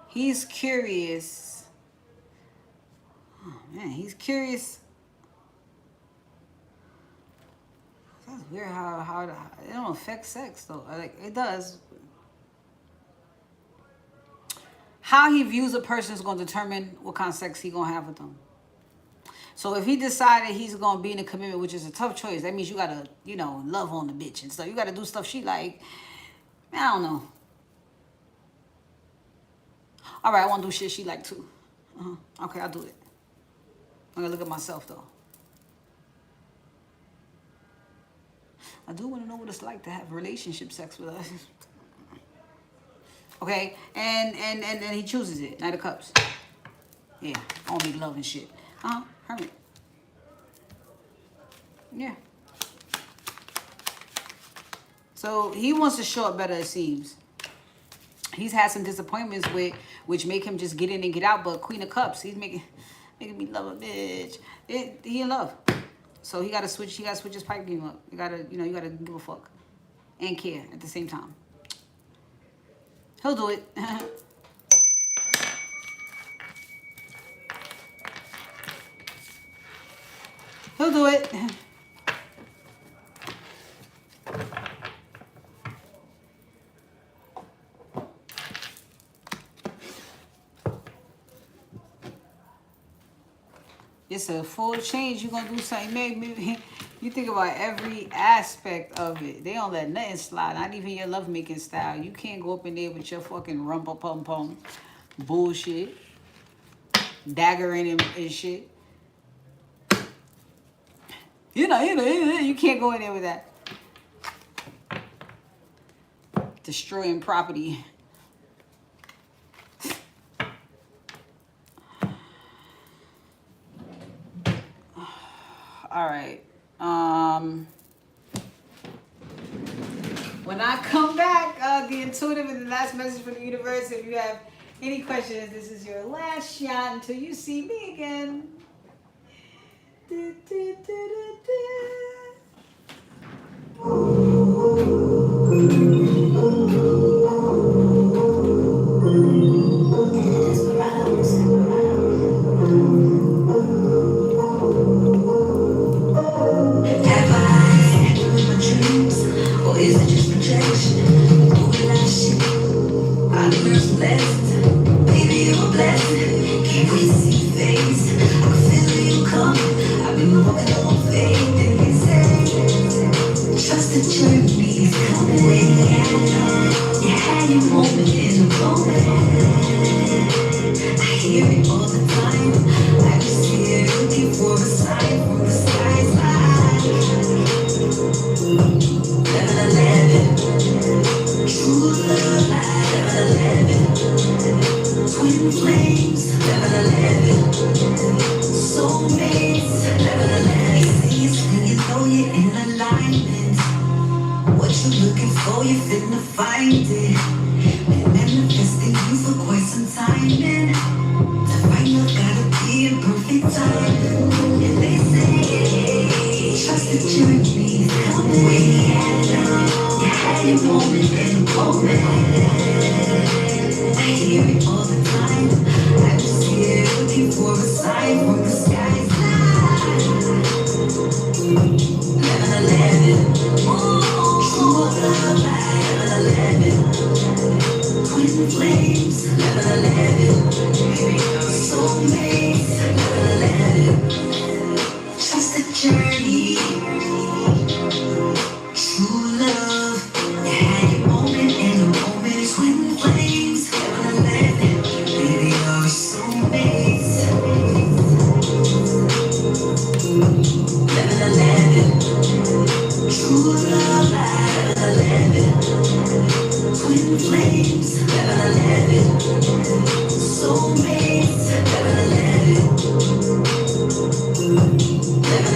he's curious. Oh man, he's curious. That's weird how it don't affect sex though. Like it does. How he views a person is going to determine what kind of sex he's going to have with them. So if he decided he's going to be in a commitment, which is a tough choice, that means you got to, love on the bitch and stuff. You got to do stuff she like. I don't know. All right, I want to do shit she like too. Okay, I'll do it. I'm gonna look at myself though. I do want to know what it's like to have relationship sex with us. Okay, and he chooses it. Knight of Cups. Yeah, all make love and shit. Hermit. Yeah. So he wants to show up better, it seems. He's had some disappointments with, which make him just get in and get out. But Queen of Cups, he's making me love a bitch. He in love. So he gotta switch. He gotta switch his pipe game up. You gotta give a fuck and care at the same time. He'll do it. He'll do it. It's a full change. You're gonna do something. Maybe you think about every aspect of it. They don't let nothing slide. Not even your lovemaking style. You can't go up in there with your fucking rumpa pum pum bullshit, daggering and shit. You can't go in there with that. Destroying property. All right. When I come back, the intuitive and the last message from the universe. If you have any questions, this is your last shot until you see me again. Or is it just projection? Moving like shit. I know you're blessed. Baby, you're a blessing. Can't wait to see your face. I can feel you coming. I've been walking on faith. And you say, trust the journey is coming. You had your moment in the moment. I hear it all the time. I just see it looking for a sign from the skies. 11, true love, 11, twin flames, 11, soulmates, 11. It's when you know you're in alignment. What you're looking for, you're finna find it. Been manifesting you for quite some time, man. To find love, gotta be in perfect time. And they say, trust the journey is coming. You had your moment in the moment. I hear it all the time. I just see it looking for a sign from the skies. 11, true love, 11, twin flames, 11, soulmates, 11, trust the journey. True love, you had your moment and the moment. Twin flames, 11, baby, you're soulmates. 11, true love, 11, twin flames, 11, soulmates, 11,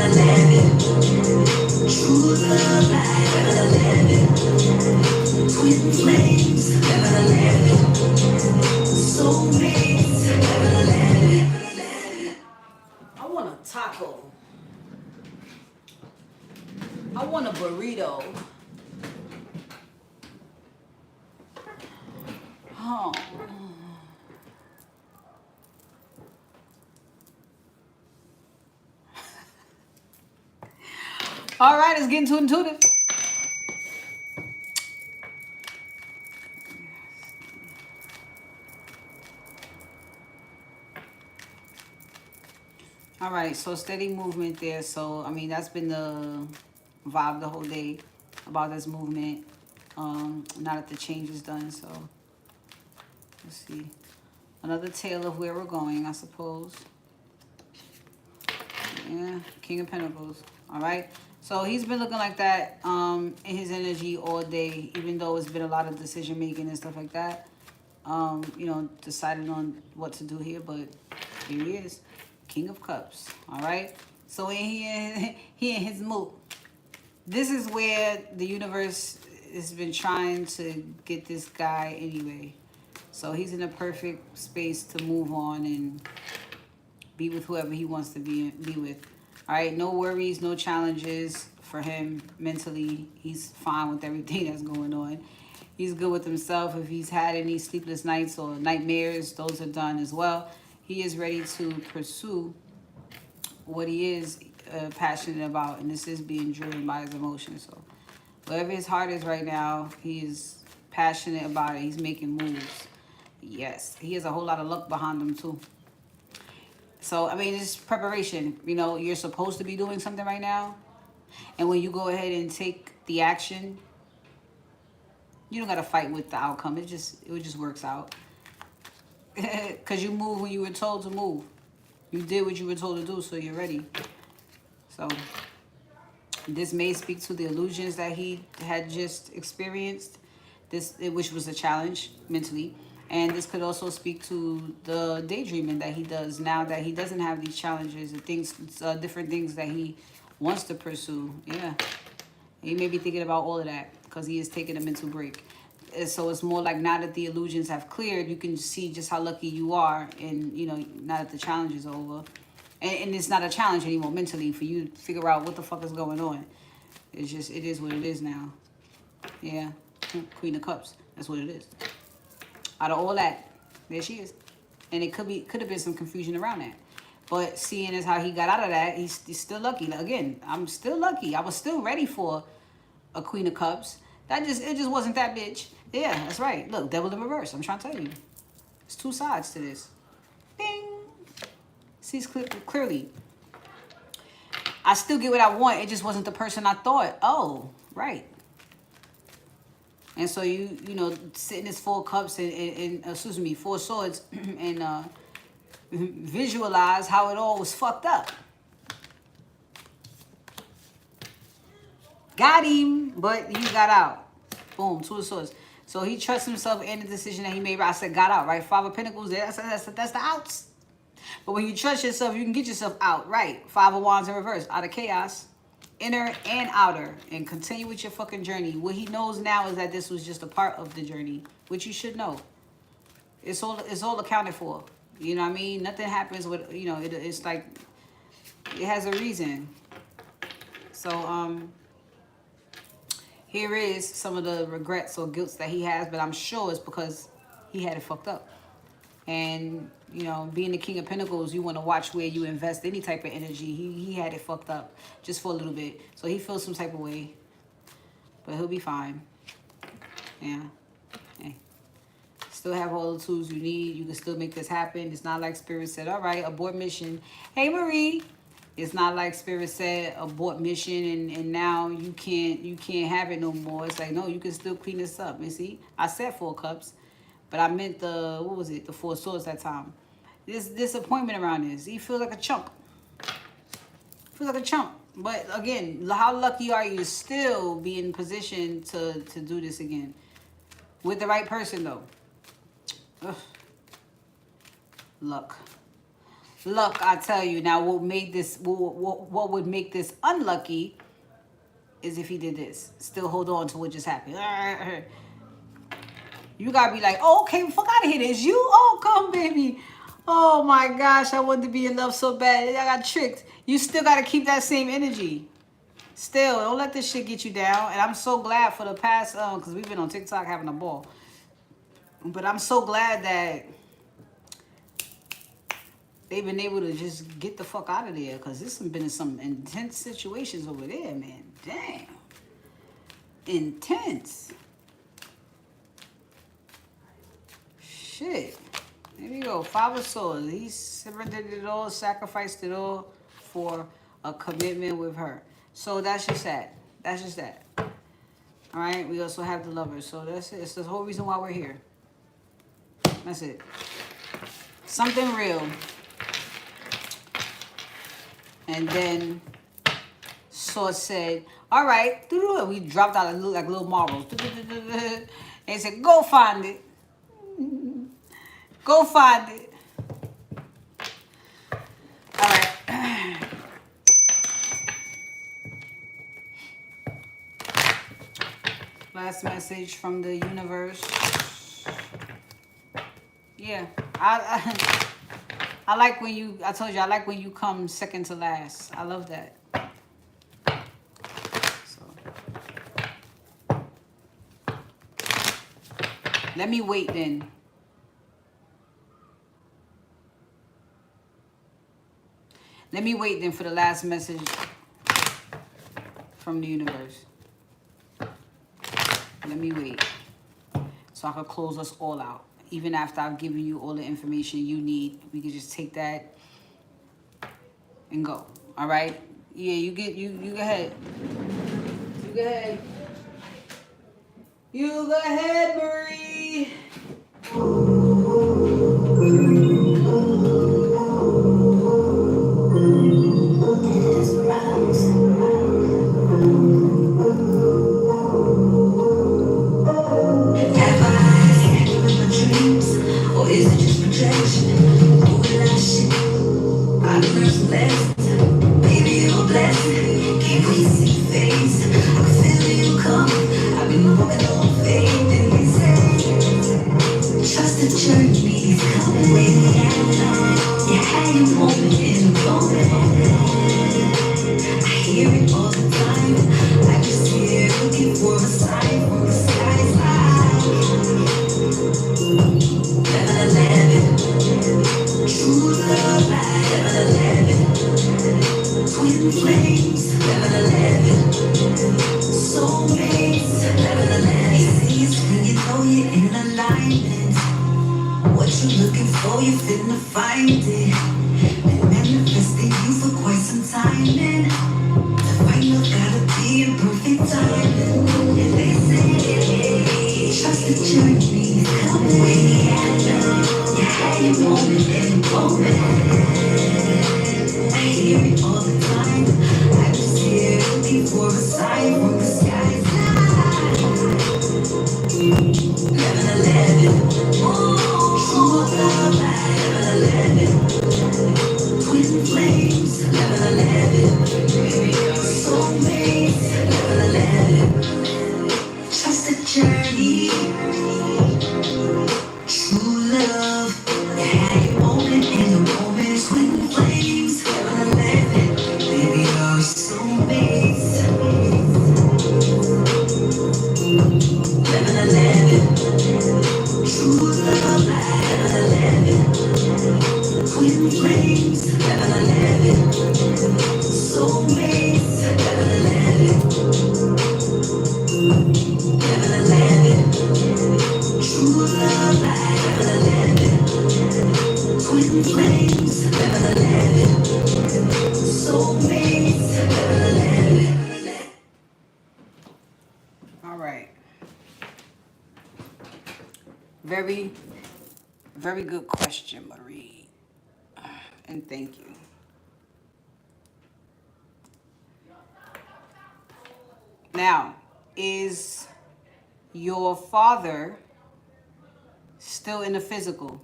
11, true love, 11, twin flames, 11, soulmates, 11. I want a taco. I want a burrito. Oh. All right, let's get into intuitive. All right, so steady movement there. So, I mean, that's been the vibe the whole day about this movement. Now that the change is done, so let's see. Another tale of where we're going, I suppose. Yeah, King of Pentacles. All right. So he's been looking like that in his energy all day, even though it's been a lot of decision making and stuff like that. You know, deciding on what to do here, but here he is, King of Cups. All right. So he in his mood. This is where the universe has been trying to get this guy anyway. So he's in a perfect space to move on and be with whoever he wants to be with. All right, no worries, no challenges for him mentally. He's fine with everything that's going on. He's good with himself. If he's had any sleepless nights or nightmares, those are done as well. He is ready to pursue what he is passionate about, and this is being driven by his emotions. So whatever his heart is right now, he is passionate about it. He's making moves. Yes, he has a whole lot of luck behind him too. So, I mean, it's preparation. You know, you're supposed to be doing something right now. And when you go ahead and take the action, you don't got to fight with the outcome. It just works out. Because you move when you were told to move. You did what you were told to do, so you're ready. So, this may speak to the illusions that he had just experienced, which was a challenge mentally. And this could also speak to the daydreaming that he does now that he doesn't have these challenges and things, different things that he wants to pursue. Yeah. He may be thinking about all of that because he is taking a mental break. And so it's more like now that the illusions have cleared, you can see just how lucky you are. And, you know, now that the challenge is over. And it's not a challenge anymore mentally for you to figure out what the fuck is going on. It's just, it is what it is now. Yeah. Queen of Cups. That's what it is. Out of all that, there she is. And it could have been some confusion around that. But seeing as how he got out of that, he's still lucky. Again, I'm still lucky. I was still ready for a Queen of Cups. It just wasn't that bitch. Yeah, that's right. Look, devil in reverse. I'm trying to tell you. There's two sides to this. Bing. Sees clearly. I still get what I want. It just wasn't the person I thought. Oh, right. And so you know, sitting as 4 cups and excuse me, 4 swords and visualize how it all was fucked up. Got him, but he got out. Boom, 2 of swords. So he trusts himself in the decision that he made. I said got out, right? 5 of Pentacles, that's the outs. But when you trust yourself, you can get yourself out, right? 5 of Wands in reverse, out of chaos. Inner and outer, and continue with your fucking journey. What he knows now is that this was just a part of the journey, which you should know. It's all accounted for. You know what I mean? Nothing happens with, you know, it's like, it has a reason. So, here is some of the regrets or guilt that he has, but I'm sure it's because he had it fucked up. And, you know, being the King of Pentacles, you want to watch where you invest any type of energy. He had it fucked up just for a little bit. So he feels some type of way. But he'll be fine. Yeah. Hey. Still have all the tools you need. You can still make this happen. It's not like Spirit said, all right, abort mission. Hey, Marie. It's not like Spirit said, abort mission, and now you can't have it no more. It's like, no, you can still clean this up. You see? I said 4 cups. But I meant the 4 swords that time. This disappointment around this. He feels like a chump. Feels like a chump. But again, how lucky are you to still be in position to do this again? With the right person, though. Ugh. Luck. Luck, I tell you. Now, what would make this unlucky is if he did this. Still hold on to what just happened. You gotta be like, oh, okay, fuck out of here. It's you? Oh, come, baby. Oh, my gosh. I wanted to be in love so bad. I got tricked. You still gotta keep that same energy. Still, don't let this shit get you down. And I'm so glad for the past, because we've been on TikTok having a ball. But I'm so glad that they've been able to just get the fuck out of there. Because this has been in some intense situations over there, man. Damn. Intense. Shit. There you go. 5 of Swords. He surrendered it all, sacrificed it all for a commitment with her. So that's just that. That's just that. All right. We also have the Lovers. So that's it. It's the whole reason why we're here. That's it. Something real. And then Source said, all right. We dropped out like little marbles. And he said, go find it. Go find it. All right. Last message from the universe. Yeah. I like when you, I told you, I like when you come second to last. I love that. So. Let me wait then. Let me wait then for the last message from the universe. Let me wait. So I can close us all out. Even after I've given you all the information you need, we can just take that and go. All right? Yeah, you go ahead. You go ahead. You go ahead, Marie. Or is it just projection? Who will I shit? I know there's some lessons. Baby, you're a blessing. Can't wait to see your face. I can feel you coming. I've been walking on faith. And they say, trust the journey is coming. You had your moment in the moment. I hear it all the time. I just hear looking for a sign from the skies. 11, true love, 11, twin flames, 11, soulmates, 11. It seems when you know you're in alignment. What you're looking for, you're finna find it. Been manifesting you for quite some time, and the final gotta be a perfect timing. And they say, trust the journey is coming. You had your moment in the moment. I hear it all the time. I just hear looking for a sign from the skies. 11, true love, 11, twin flames, 11, soulmates, 11. Trust the journey. True love, you had your moment in the moment. Twin flames, 11, baby, you're soulmates. 11, true love, 11, twin flames, 11, soulmates, 11, 11, true love, 11, twin flames, 11, soulmates, 11. All right. Very, very good question, Marie. And thank you. Now, is your father still in the physical?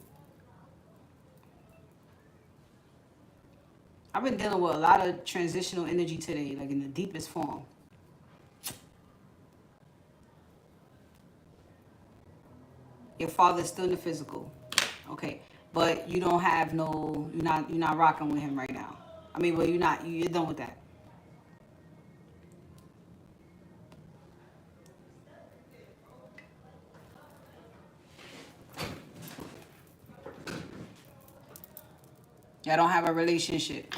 I've been dealing with a lot of transitional energy today, like in the deepest form. Your father's still in the physical. Okay. But you don't have no, you're not rocking with him right now. I mean, well, you're done with that. Y'all don't have a relationship.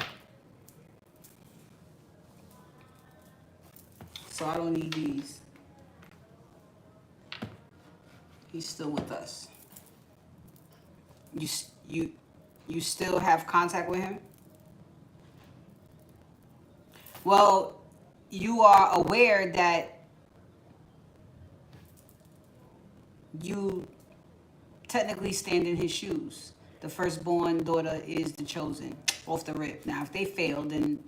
So I don't need these. He's still with us. You still have contact with him? Well, you are aware that you technically stand in his shoes. the firstborn daughter is the chosen off the rip. Now, if they fail, then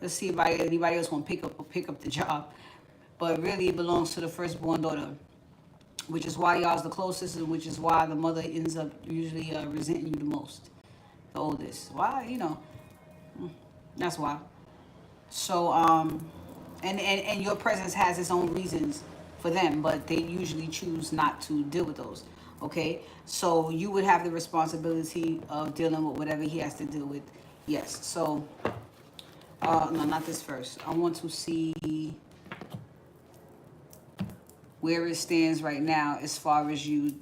let's see if anybody else want to pick up the job. But really, it belongs to the firstborn daughter, which is why y'all's the closest, and which is why the mother ends up usually resenting you the most, the oldest. Why? You know, that's why. So, and your presence has its own reasons for them, but they usually choose not to deal with those. Okay, so you would have the responsibility of dealing with whatever he has to deal with. Yes. So, no, not this first. I want to see where it stands right now as far as you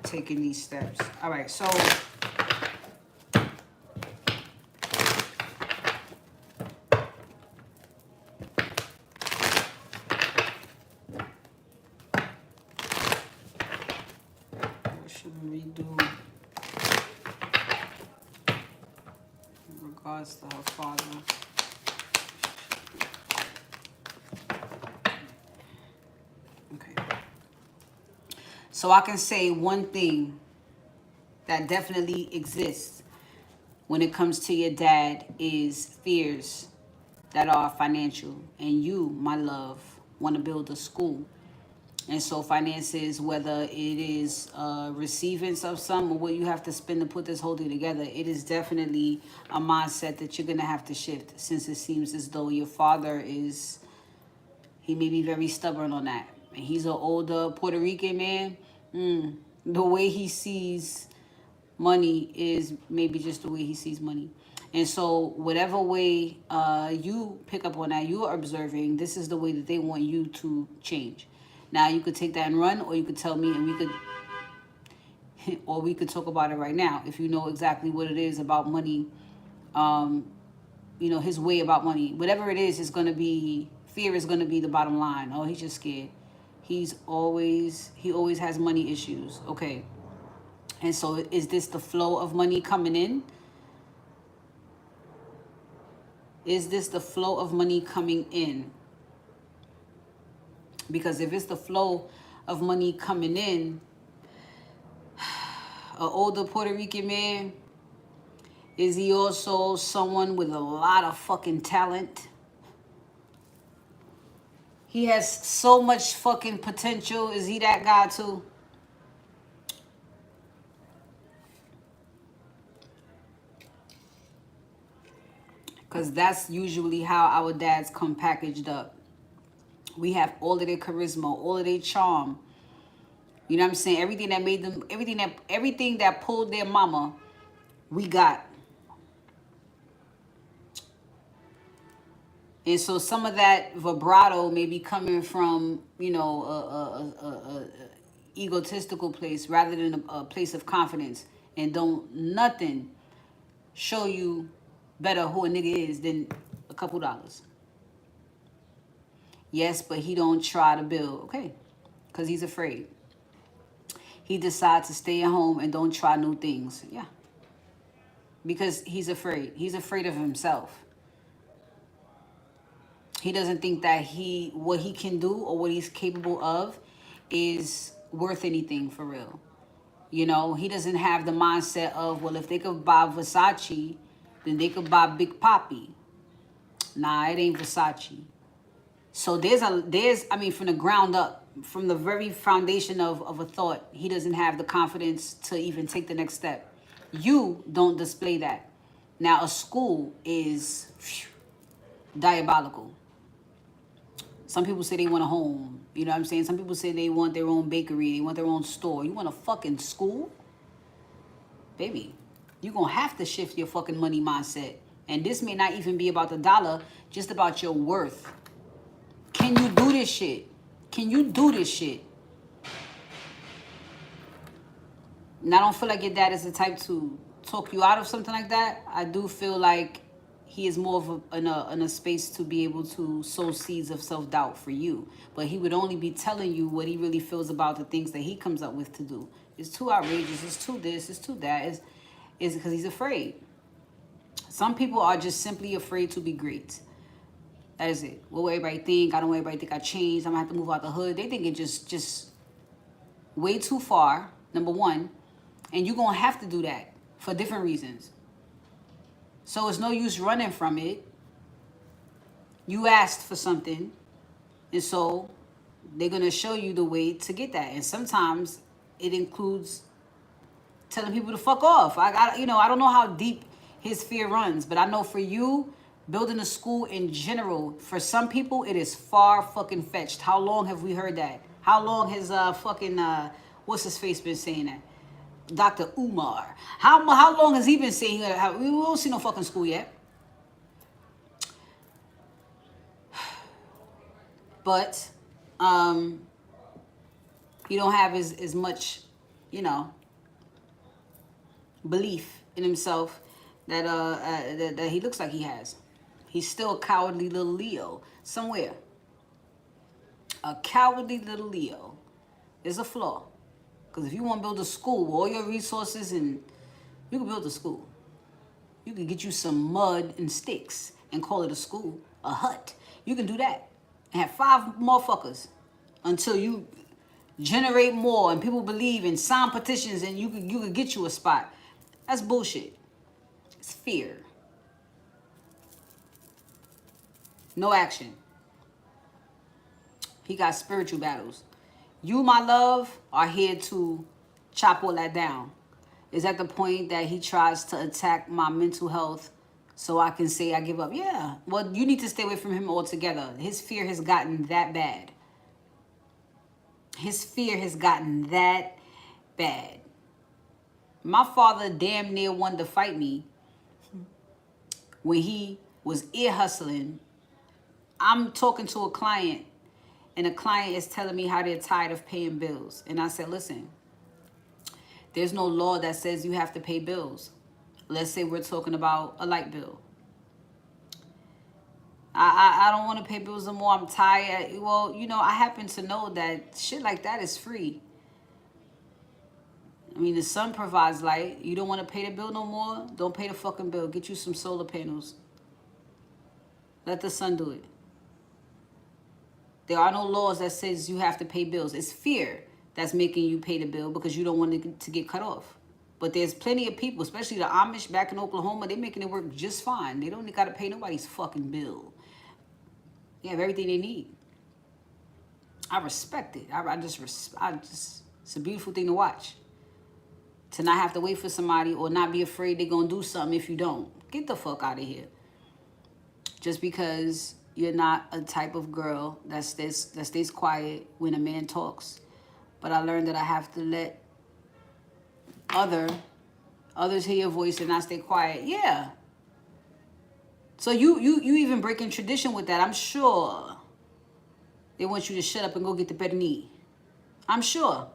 taking these steps. All right. So. Redo in regards to her father. Okay. So I can say one thing that definitely exists when it comes to your dad is fears that are financial. And you, my love, want to build a school. And so finances, whether it is receiving of some or what you have to spend to put this whole thing together, it is definitely a mindset that you're going to have to shift, since it seems as though your father is, he may be very stubborn on that. And he's an older Puerto Rican man. The way he sees money is maybe just the way he sees money. And so whatever way you pick up on that, you're observing, this is the way that they want you to change. Now, you could take that and run, or you could tell me, and we could talk about it right now. If you know exactly what it is about money, you know, his way about money, whatever it is going to be, fear is going to be the bottom line. Oh, he's just scared. He always has money issues. Okay. And so is this the flow of money coming in? Is this the flow of money coming in? Because if it's the flow of money coming in, an older Puerto Rican man, is he also someone with a lot of fucking talent? He has so much fucking potential. Is he that guy too? Because that's usually how our dads come packaged up. We have all of their charisma, all of their charm. You know what I'm saying? Everything that made them, everything that pulled their mama, we got. And so some of that vibrato may be coming from, you know, a egotistical place rather than a place of confidence. And don't nothing show you better who a nigga is than a couple dollars. Yes, but he don't try to build. Okay, because he's afraid. He decides to stay at home and don't try new things. Yeah. Because he's afraid. He's afraid of himself. He doesn't think that what he can do or what he's capable of is worth anything for real. You know, he doesn't have the mindset of, well, if they could buy Versace, then they could buy Big Papi. Nah, it ain't Versace. So there's from the ground up, from the very foundation of a thought, he doesn't have the confidence to even take the next step. You don't display that. Now, a school is diabolical. Some people say they want a home. You know what I'm saying? Some people say they want their own bakery. They want their own store. You want a fucking school? Baby, you're going to have to shift your fucking money mindset. And this may not even be about the dollar, just about your worth. Can you do this shit? Can you do this shit? And I don't feel like your dad is the type to talk you out of something like that. I do feel like he is more of in a space to be able to sow seeds of self-doubt for you. But he would only be telling you what he really feels about the things that he comes up with to do. It's too outrageous. It's too this. It's too that. It's because he's afraid. Some people are just simply afraid to be great. That is it. What will everybody think? I don't want everybody to think I changed. I'm going to have to move out the hood. They think it just way too far, number one. And you're going to have to do that. for different reasons. So it's no use running from it. You asked for something, and so they're going to show you the way to get that. And sometimes it includes telling people to fuck off. I don't know how deep his fear runs, but I know for you, building a school in general, for some people, it is far fucking fetched. How long have we heard that? How long has what's his face been saying that? Dr. Umar. How long has he been saying that? We don't see no fucking school yet. But he don't have as much, belief in himself that he looks like he has. He's still a cowardly little Leo somewhere. A cowardly little Leo is a flaw. Because if you want to build a school with all your resources, and you can build a school. You can get you some mud and sticks and call it a school, a hut. You can do that and have 5 motherfuckers until you generate more and people believe and sign petitions and you could get you a spot. That's bullshit. It's fear. No action. He got spiritual battles. You, my love, are here to chop all that down. Is at the point that he tries to attack my mental health so I can say I give up. Yeah. Well, you need to stay away from him altogether. His fear has gotten that bad. His fear has gotten that bad. My father damn near wanted to fight me when he was ear hustling. I'm talking to a client, and a client is telling me how they're tired of paying bills. And I said, listen, there's no law that says you have to pay bills. Let's say we're talking about a light bill. I don't want to pay bills no more. I'm tired. Well, I happen to know that shit like that is free. I mean, the sun provides light. You don't want to pay the bill no more? Don't pay the fucking bill. Get you some solar panels. Let the sun do it. There are no laws that says you have to pay bills. It's fear that's making you pay the bill because you don't want it to get cut off. But there's plenty of people, especially the Amish back in Oklahoma, they're making it work just fine. They don't got to pay nobody's fucking bill. They have everything they need. I respect it. It's a beautiful thing to watch. To not have to wait for somebody or not be afraid they're going to do something if you don't. Get the fuck out of here. Just because you're not a type of girl that stays quiet when a man talks. But I learned that I have to let others hear your voice and not stay quiet. Yeah. So you even breaking tradition with that. I'm sure they want you to shut up and go get the pernil. I'm sure.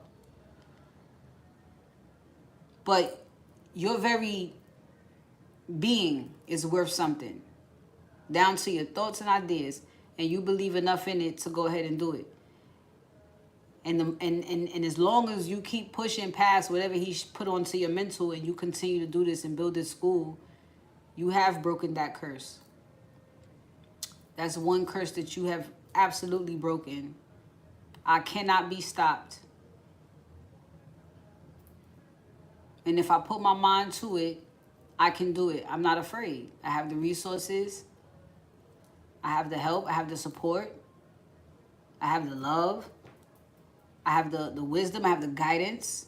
But your very being is worth something. Down to your thoughts and ideas. And you believe enough in it to go ahead and do it. And as long as you keep pushing past whatever he's put onto your mental and you continue to do this and build this school, you have broken that curse. That's one curse that you have absolutely broken. I cannot be stopped. And if I put my mind to it, I can do it. I'm not afraid. I have the resources. I have the help. I have the support. I have the love. I have the wisdom. I have the guidance.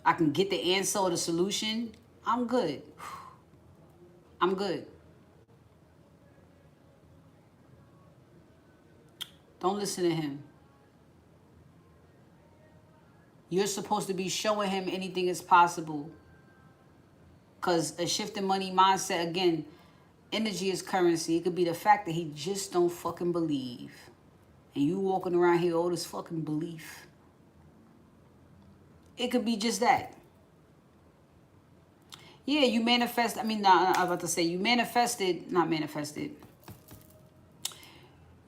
I can get the answer or the solution. I'm good. I'm good. Don't listen to him. You're supposed to be showing him anything is possible. Because a shift in money mindset, again, energy is currency. It could be the fact that he just don't fucking believe. And you walking around here, all this fucking belief. It could be just that. Yeah, you manifest. I was about to say, you manifested, not manifested.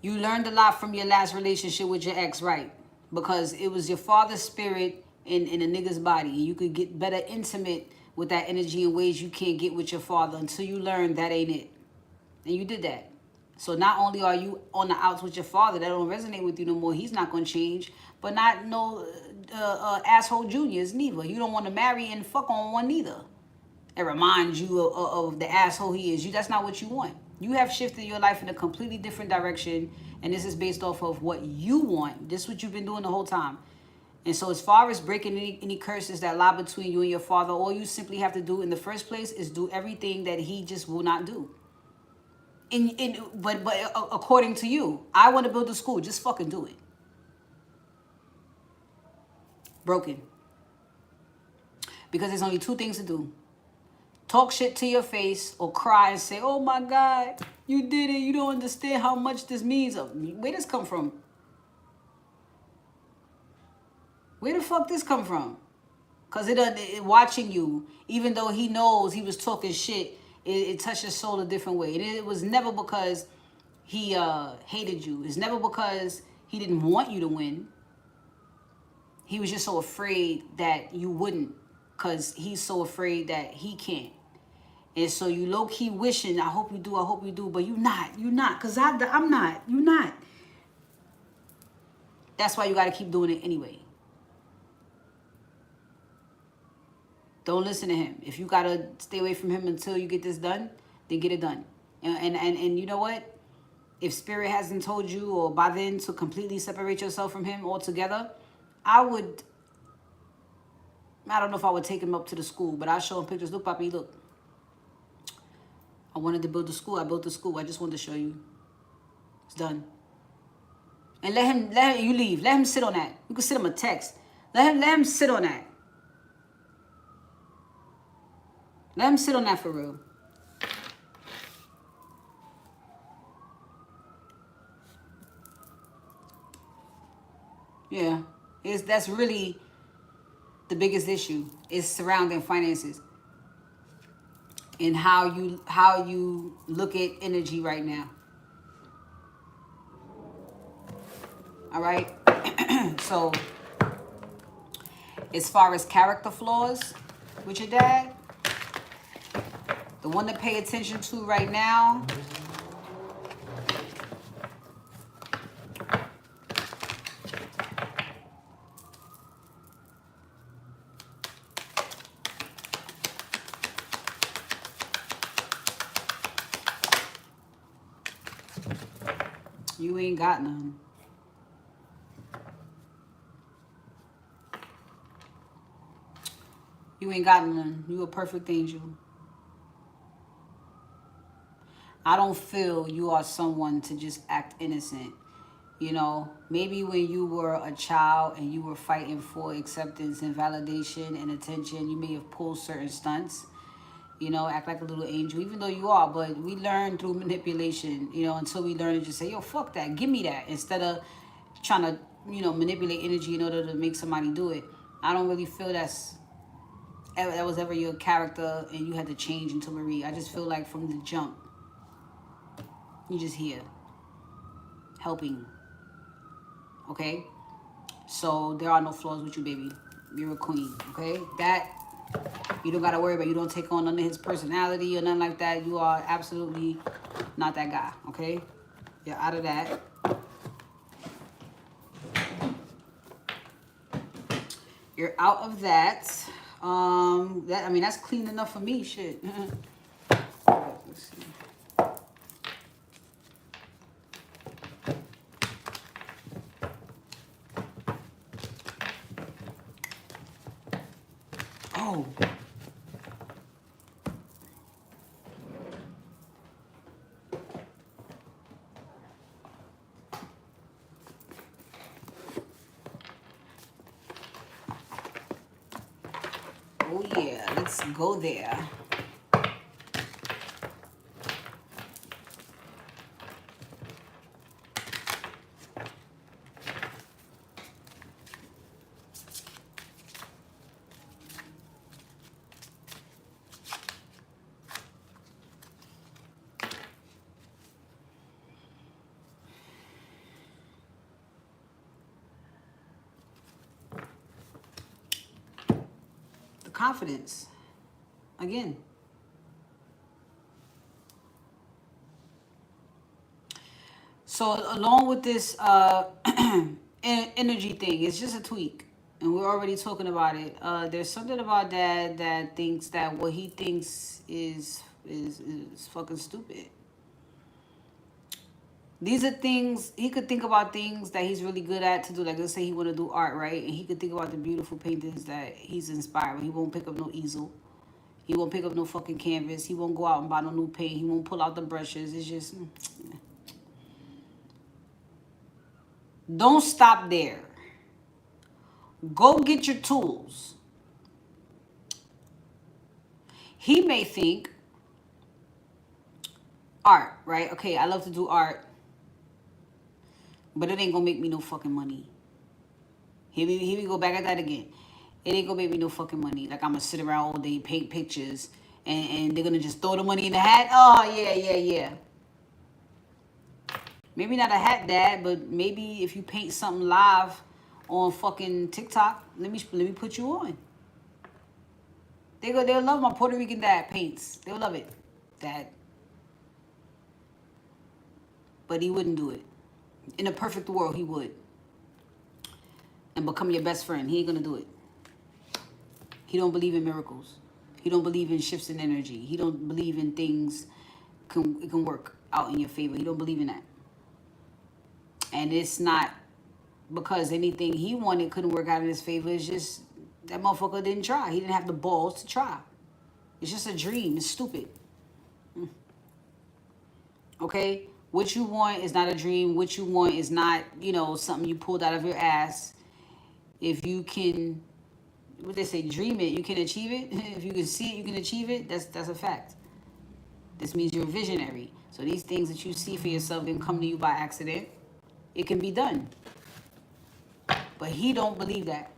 You learned a lot from your last relationship with your ex, right? Because it was your father's spirit in a nigga's body. You could get better intimate with that energy in ways you can't get with your father until you learn that ain't it. And you did that. So not only are you on the outs with your father, that don't resonate with you no more, he's not going to change, but not no asshole juniors neither. You don't want to marry and fuck on one neither. It reminds you of the asshole he is. That's not what you want. You have shifted your life in a completely different direction, and this is based off of what you want. This is what you've been doing the whole time. And so as far as breaking any curses that lie between you and your father, all you simply have to do in the first place is do everything that he just will not do. But according to you, I want to build a school. Just fucking do it. Broken. Because there's only two things to do. Talk shit to your face or cry and say, oh my God, you did it. You don't understand how much this means. Where does this come from? Where the fuck this come from? Because it watching you, even though he knows he was talking shit, it touched his soul a different way. And it was never because he hated you. It's never because he didn't want you to win. He was just so afraid that you wouldn't, because he's so afraid that he can't. And so you low-key wishing, I hope you do, but you're not, because I'm not, you're not. That's why you got to keep doing it anyway. Don't listen to him. If you got to stay away from him until you get this done, then get it done. And you know what? If Spirit hasn't told you or by then to completely separate yourself from him altogether, I don't know if I would take him up to the school, but I'll show him pictures. Look, Papi, look. I wanted to build a school. I built the school. I just wanted to show you. It's done. And let him you leave. Let him sit on that. You can send him a text. Let him sit on that. Let him sit on that for real. Yeah. That's really the biggest issue, is surrounding finances. And how you look at energy right now. All right? So, as far as character flaws with your dad, the one to pay attention to right now, you ain't got none. You ain't got none. You a perfect angel. I don't feel you are someone to just act innocent. You know, maybe when you were a child and you were fighting for acceptance and validation and attention, you may have pulled certain stunts. You know, act like a little angel, even though you are. But we learn through manipulation, you know, until we learn to just say, yo, fuck that. Give me that. Instead of trying to, you know, manipulate energy in order to make somebody do it. I don't really feel that was ever your character and you had to change into Marie. I just feel like from the jump, you just here. Helping. Okay? So there are no flaws with you, baby. You're a queen. Okay? That you don't got to worry about. You don't take on none of his personality or nothing like that. You are absolutely not that guy, okay? You're out of that. You're out of that. That's clean enough for me, shit. Let's see. Oh. Oh yeah, let's go there. Confidence. Again. So along with this energy thing, it's just a tweak. And we're already talking about it. There's something about Dad that thinks that what he thinks is fucking stupid. These are things he could think about, things that he's really good at to do. Like, let's say he want to do art, right? And he could think about the beautiful paintings that he's inspired. He won't pick up no easel. He won't pick up no fucking canvas. He won't go out and buy no new paint. He won't pull out the brushes. It's just, don't stop there. Go get your tools. He may think art, right? Okay, I love to do art, but it ain't gonna make me no fucking money. Here we go back at that again. It ain't gonna make me no fucking money. Like, I'm gonna sit around all day, paint pictures, and they're gonna just throw the money in the hat. Oh, yeah. Maybe not a hat, Dad, but maybe if you paint something live on fucking TikTok, let me put you on. They'll love my Puerto Rican dad paints. They'll love it, Dad. But he wouldn't do it. In a perfect world, he would. And become your best friend. He ain't gonna do it. He don't believe in miracles. He don't believe in shifts in energy. He don't believe in things it can work out in your favor. He don't believe in that. And it's not because anything he wanted couldn't work out in his favor. It's just that motherfucker didn't try. He didn't have the balls to try. It's just a dream. It's stupid. Okay? What you want is not a dream. What you want is not, something you pulled out of your ass. If you can, what they say, dream it, you can achieve it. If you can see it, you can achieve it. That's a fact. This means you're a visionary. So these things that you see for yourself didn't come to you by accident. It can be done. But he don't believe that.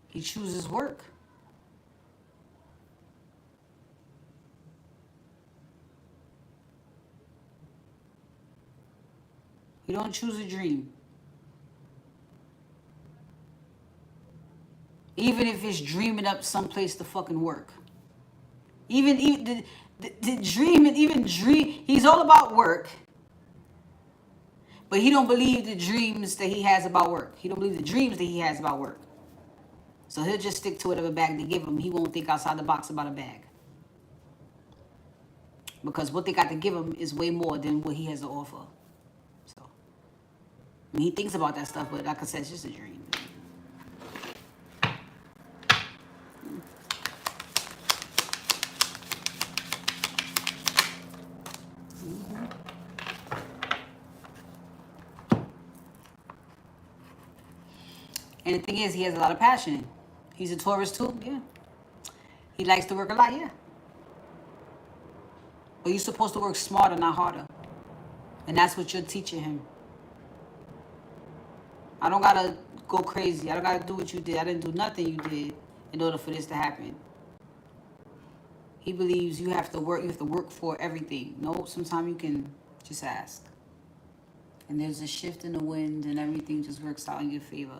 He chooses work. You don't choose a dream. Even if it's dreaming up someplace to fucking work. Even the dream, and even dream, he's all about work. But he don't believe the dreams that he has about work. He don't believe the dreams that he has about work. So he'll just stick to whatever bag they give him. He won't think outside the box about a bag. Because what they got to give him is way more than what he has to offer. So, he thinks about that stuff, but like I said, it's just a dream. And the thing is, he has a lot of passion. He's a Taurus too, yeah. He likes to work a lot, yeah. But you're supposed to work smarter, not harder. And that's what you're teaching him. I don't gotta go crazy. I don't gotta do what you did. I didn't do nothing you did in order for this to happen. He believes you have to work for everything. No, sometimes you can just ask. And there's a shift in the wind and everything just works out in your favor.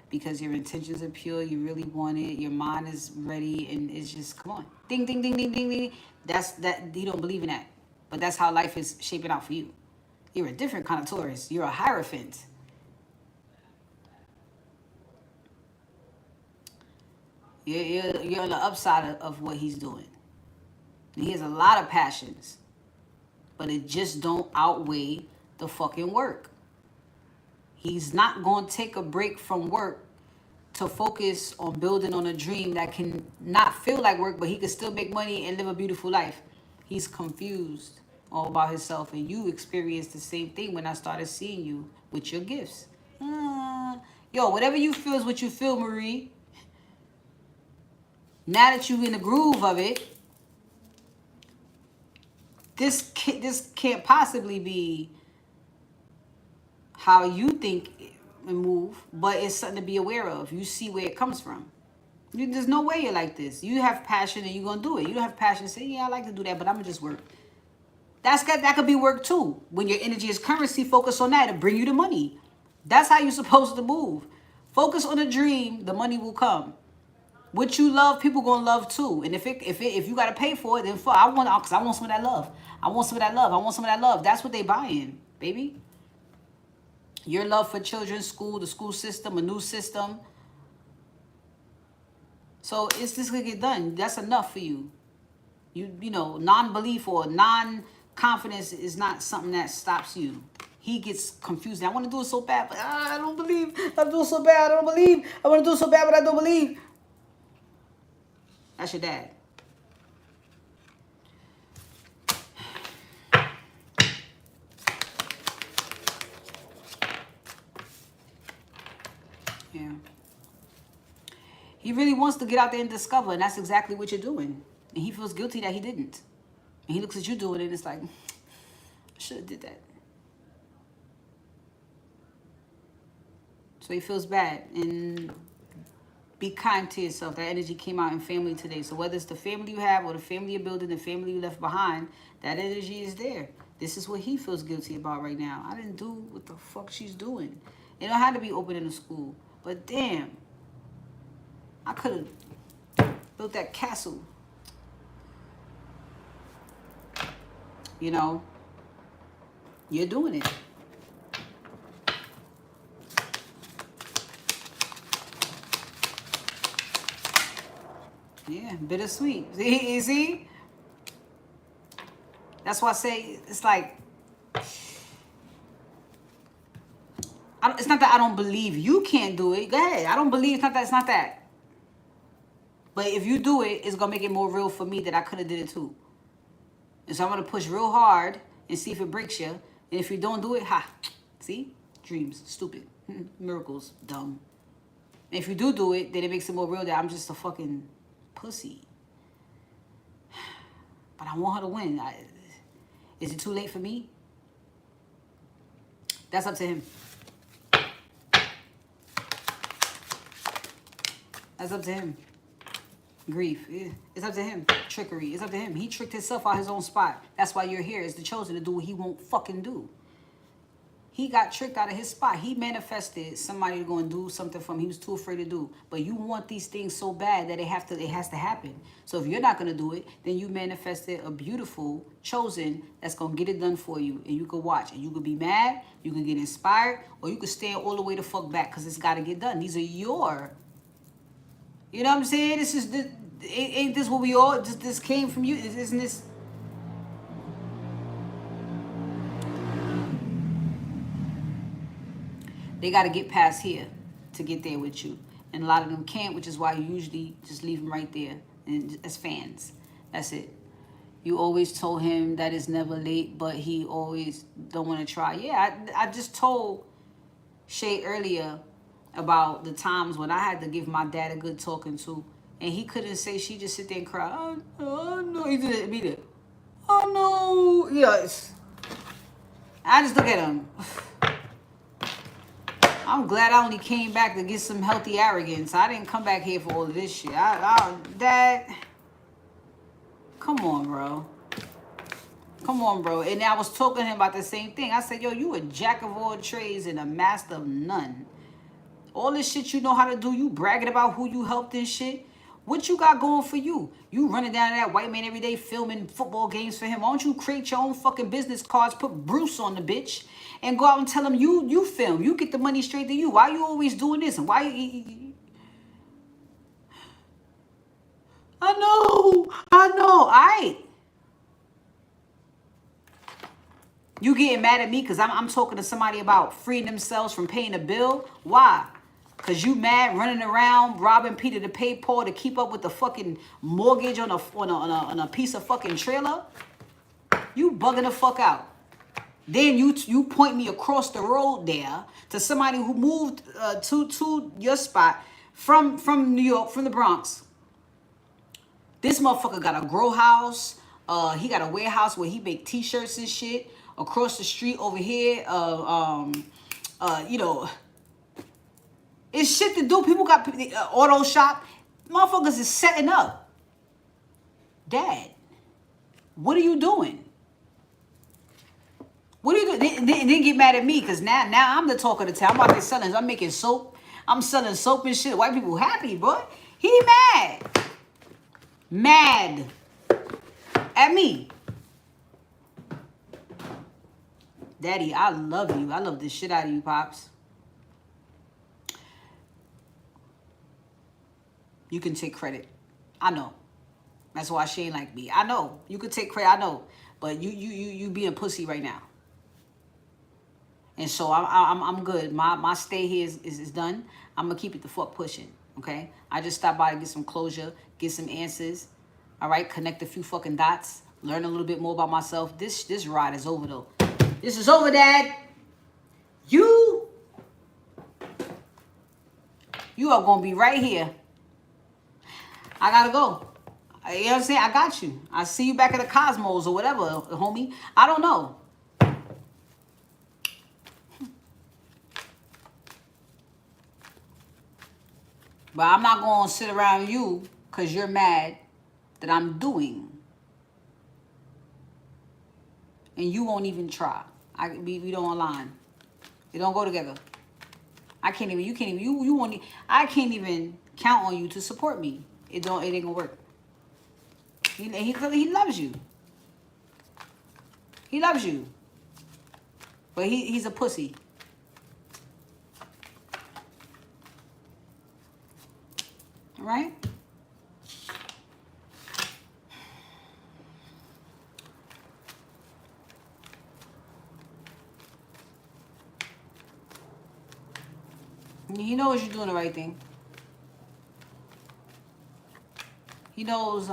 Because your intentions are pure, you really want it, your mind is ready, and it's just, come on. Ding, ding, ding, ding, ding, ding. He don't believe in that. But that's how life is shaping out for you. You're a different kind of Taurus. You're a Hierophant. You're on the upside of what he's doing. And he has a lot of passions. But it just don't outweigh the fucking work. He's not going to take a break from work to focus on building on a dream that can not feel like work, but he can still make money and live a beautiful life. He's confused all about himself, and you experienced the same thing when I started seeing you with your gifts. Yo, whatever you feel is what you feel, Marie. Now that you're in the groove of it, this can't possibly be how you think and move, but it's something to be aware of. You see where it comes from. There's no way you're like this. You have passion and you're going to do it. You don't have passion to say, yeah, I like to do that, but I'm going to just work. That could be work too. When your energy is currency, focus on that and bring you the money. That's how you're supposed to move. Focus on a dream, the money will come. What you love, people gonna love too. And if you gotta pay for it, then fuck. I want some of that love. I want some of that love. I want some of that love. That's what they buying, baby. Your love for children, school, the school system, a new system. So it's just gonna get done. That's enough for you. You know, non-belief or non-confidence is not something that stops you. He gets confused. I want to do it so bad, but I don't believe. I do it so bad, I don't believe. I want to do it so bad, but I don't believe. That's your dad. Yeah. He really wants to get out there and discover, and that's exactly what you're doing. And he feels guilty that he didn't. And he looks at you doing it, and it's like, I should have did that. So he feels bad. And be kind to yourself. That energy came out in family today. So whether it's the family you have or the family you're building, the family you left behind, that energy is there. This is what he feels guilty about right now. I didn't do what the fuck she's doing. It don't have to be open in the school. But damn, I could have built that castle. You know, you're doing it. Yeah, bittersweet. See? That's why I say it's like, it's not that I don't believe you can't do it. Go ahead. I don't believe it's not that. But if you do it, it's going to make it more real for me that I could have did it too. And so I'm going to push real hard and see if it breaks you. And if you don't do it, see? Dreams. Stupid. Miracles. Dumb. And if you do it, then it makes it more real that I'm just a fucking pussy. But I want her to win. Is it too late for me? That's up to him. That's up to him. Grief. It's up to him. Trickery. It's up to him. He tricked himself out his own spot. That's why you're here. Is the chosen to do what he won't fucking do. He got tricked out of his spot. He manifested somebody going to do something from him he was too afraid to do. But you want these things so bad that it has to happen. So if you're not going to do it, then you manifested a beautiful chosen that's going to get it done for you. And you can watch. And you can be mad. You can get inspired. Or you can stand all the way the fuck back because it's got to get done. These are your... You know what I'm saying? Ain't this what we all... This came from you? Isn't this... They got to get past here to get there with you. And a lot of them can't, which is why you usually just leave them right there and as fans. That's it. You always told him that it's never late, but he always don't want to try. Yeah, I just told Shay earlier about the times when I had to give my dad a good talking to. And he couldn't say, she just sit there and cry. Oh no. He did it immediately. Oh no. Yes. I just look at him. I'm glad I only came back to get some healthy arrogance. I didn't come back here for all of this shit. Dad, come on, bro. Come on, bro. And I was talking to him about the same thing. I said, yo, you a jack of all trades and a master of none. All this shit you know how to do, you bragging about who you helped and shit. What you got going for you? You running down to that white man every day filming football games for him. Why don't you create your own fucking business cards, put Bruce on the bitch, and go out and tell him you film. You get the money straight to you. Why you always doing this? And why you... I know. All right. You getting mad at me because I'm talking to somebody about freeing themselves from paying a bill? Why? Because you mad running around robbing Peter to pay Paul to keep up with the fucking mortgage on a piece of fucking trailer? You bugging the fuck out. Then you point me across the road there to somebody who moved to your spot from New York, from the Bronx. This motherfucker got a grow house. He got a warehouse where he make t-shirts and shit. Across the street over here, you know, it's shit to do. People got auto shop. Motherfuckers is setting up. Dad, what are you doing? What are you doing? Then get mad at me because now I'm the talk of the town. I'm out there selling. I'm making soap. I'm selling soap and shit. White people happy, bro. He mad. Mad at me. Daddy, I love you. I love the shit out of you, Pops. You can take credit. I know. That's why she ain't like me. I know. You could take credit. I know. But you being pussy right now. And so I'm good. My stay here is done. I'm gonna keep it the fuck pushing. Okay. I just stopped by to get some closure, get some answers. All right. Connect a few fucking dots. Learn a little bit more about myself. This ride is over though. This is over, Dad. You are gonna be right here. I gotta go. You know what I'm saying? I got you. I see you back at the Cosmos or whatever, homie. I don't know. But I'm not going to sit around you because you're mad that I'm doing. And you won't even try. We don't align. It don't go together. I can't even, you can't even, you won't, I can't even count on you to support me. It ain't going to work. He loves you. He loves you. But he's a pussy. All right? He knows you're doing the right thing. He knows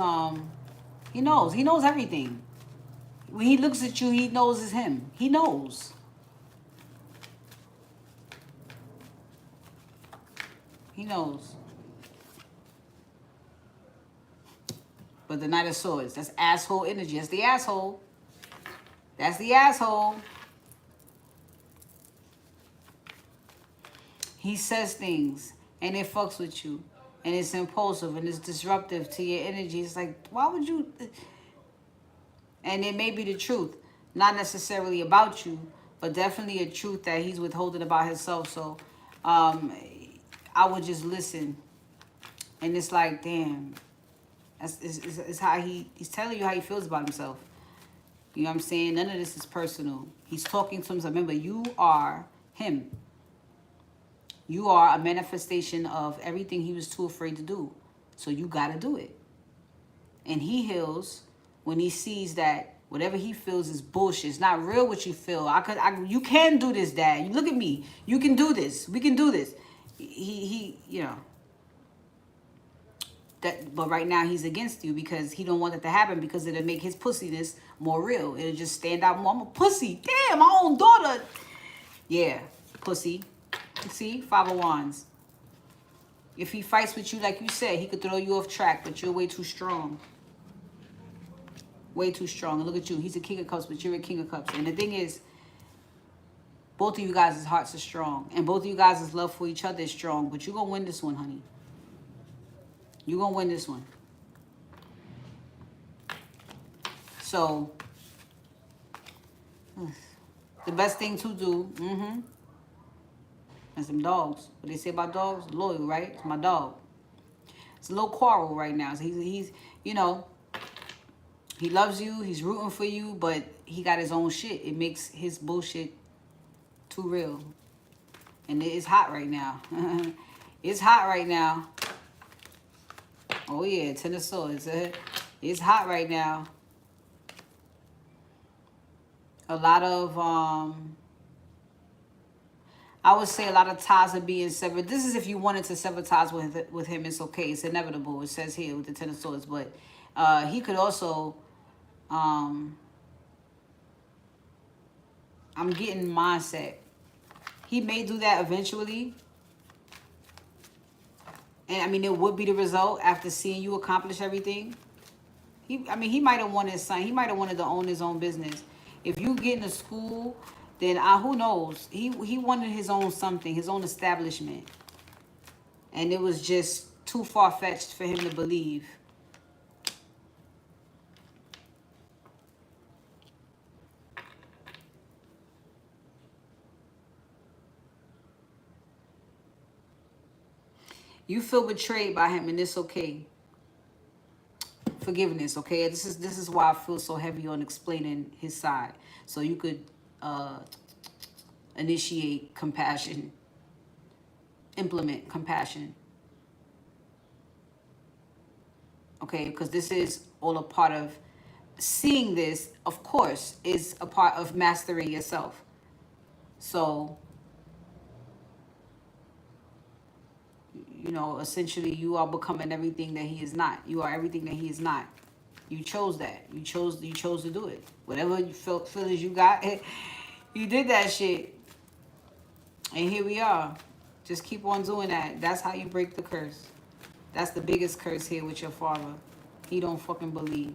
everything. When he looks at you, he knows it's him. He knows. He knows. But the Knight of Swords, that's asshole energy. That's the asshole. That's the asshole. He says things and it fucks with you. And it's impulsive and it's disruptive to your energy. It's like, why would you? And it may be the truth. Not necessarily about you, but definitely a truth that he's withholding about himself. So I would just listen. And it's like, damn. It's how he's telling you how he feels about himself. You know what I'm saying? None of this is personal. He's talking to himself. Remember, you are him. You are a manifestation of everything he was too afraid to do. So you got to do it. And he heals when he sees that whatever he feels is bullshit. It's not real what you feel. You can do this, Dad. You look at me. You can do this. We can do this. He you know. But right now he's against you because he don't want that to happen because it'll make his pussiness more real. It'll just stand out more. I'm a pussy. Damn, my own daughter. Yeah, pussy. See, Five of Wands. If he fights with you, like you said, he could throw you off track, but you're way too strong. Way too strong. And look at you. He's a King of Cups, but you're a King of Cups. And the thing is, both of you guys' hearts are strong. And both of you guys' love for each other is strong. But you're going to win this one, honey. You're going to win this one. So, the best thing to do, and some dogs. What they say about dogs? Loyal, right? It's my dog. It's a little quarrel right now. So he's you know, he loves you. He's rooting for you, but he got his own shit. It makes his bullshit too real. And it's hot right now. It's hot right now. Oh, yeah. Ten of Swords. It's hot right now. A lot of, I would say a lot of ties are being severed. This is if you wanted to sever ties with him. It's okay. It's inevitable. It says here with the Ten of Swords. But he could also, I'm getting mindset. He may do that eventually. And I mean, it would be the result after seeing you accomplish everything. He might have wanted something. He might have wanted to own his own business. If you get into school, then who knows? He wanted his own something, his own establishment. And it was just too far-fetched for him to believe. You feel betrayed by him, and it's okay. Forgiveness, okay? This is why I feel so heavy on explaining his side, so you could initiate compassion, implement compassion. Okay, because this is all a part of seeing this, of course, is a part of mastering yourself. So, you know, essentially you are becoming everything that he is not. You are everything that he is not. You chose that. You chose to do it. Whatever you feelings you got, you did that shit. And here we are. Just keep on doing that. That's how you break the curse. That's the biggest curse here with your father. He don't fucking believe.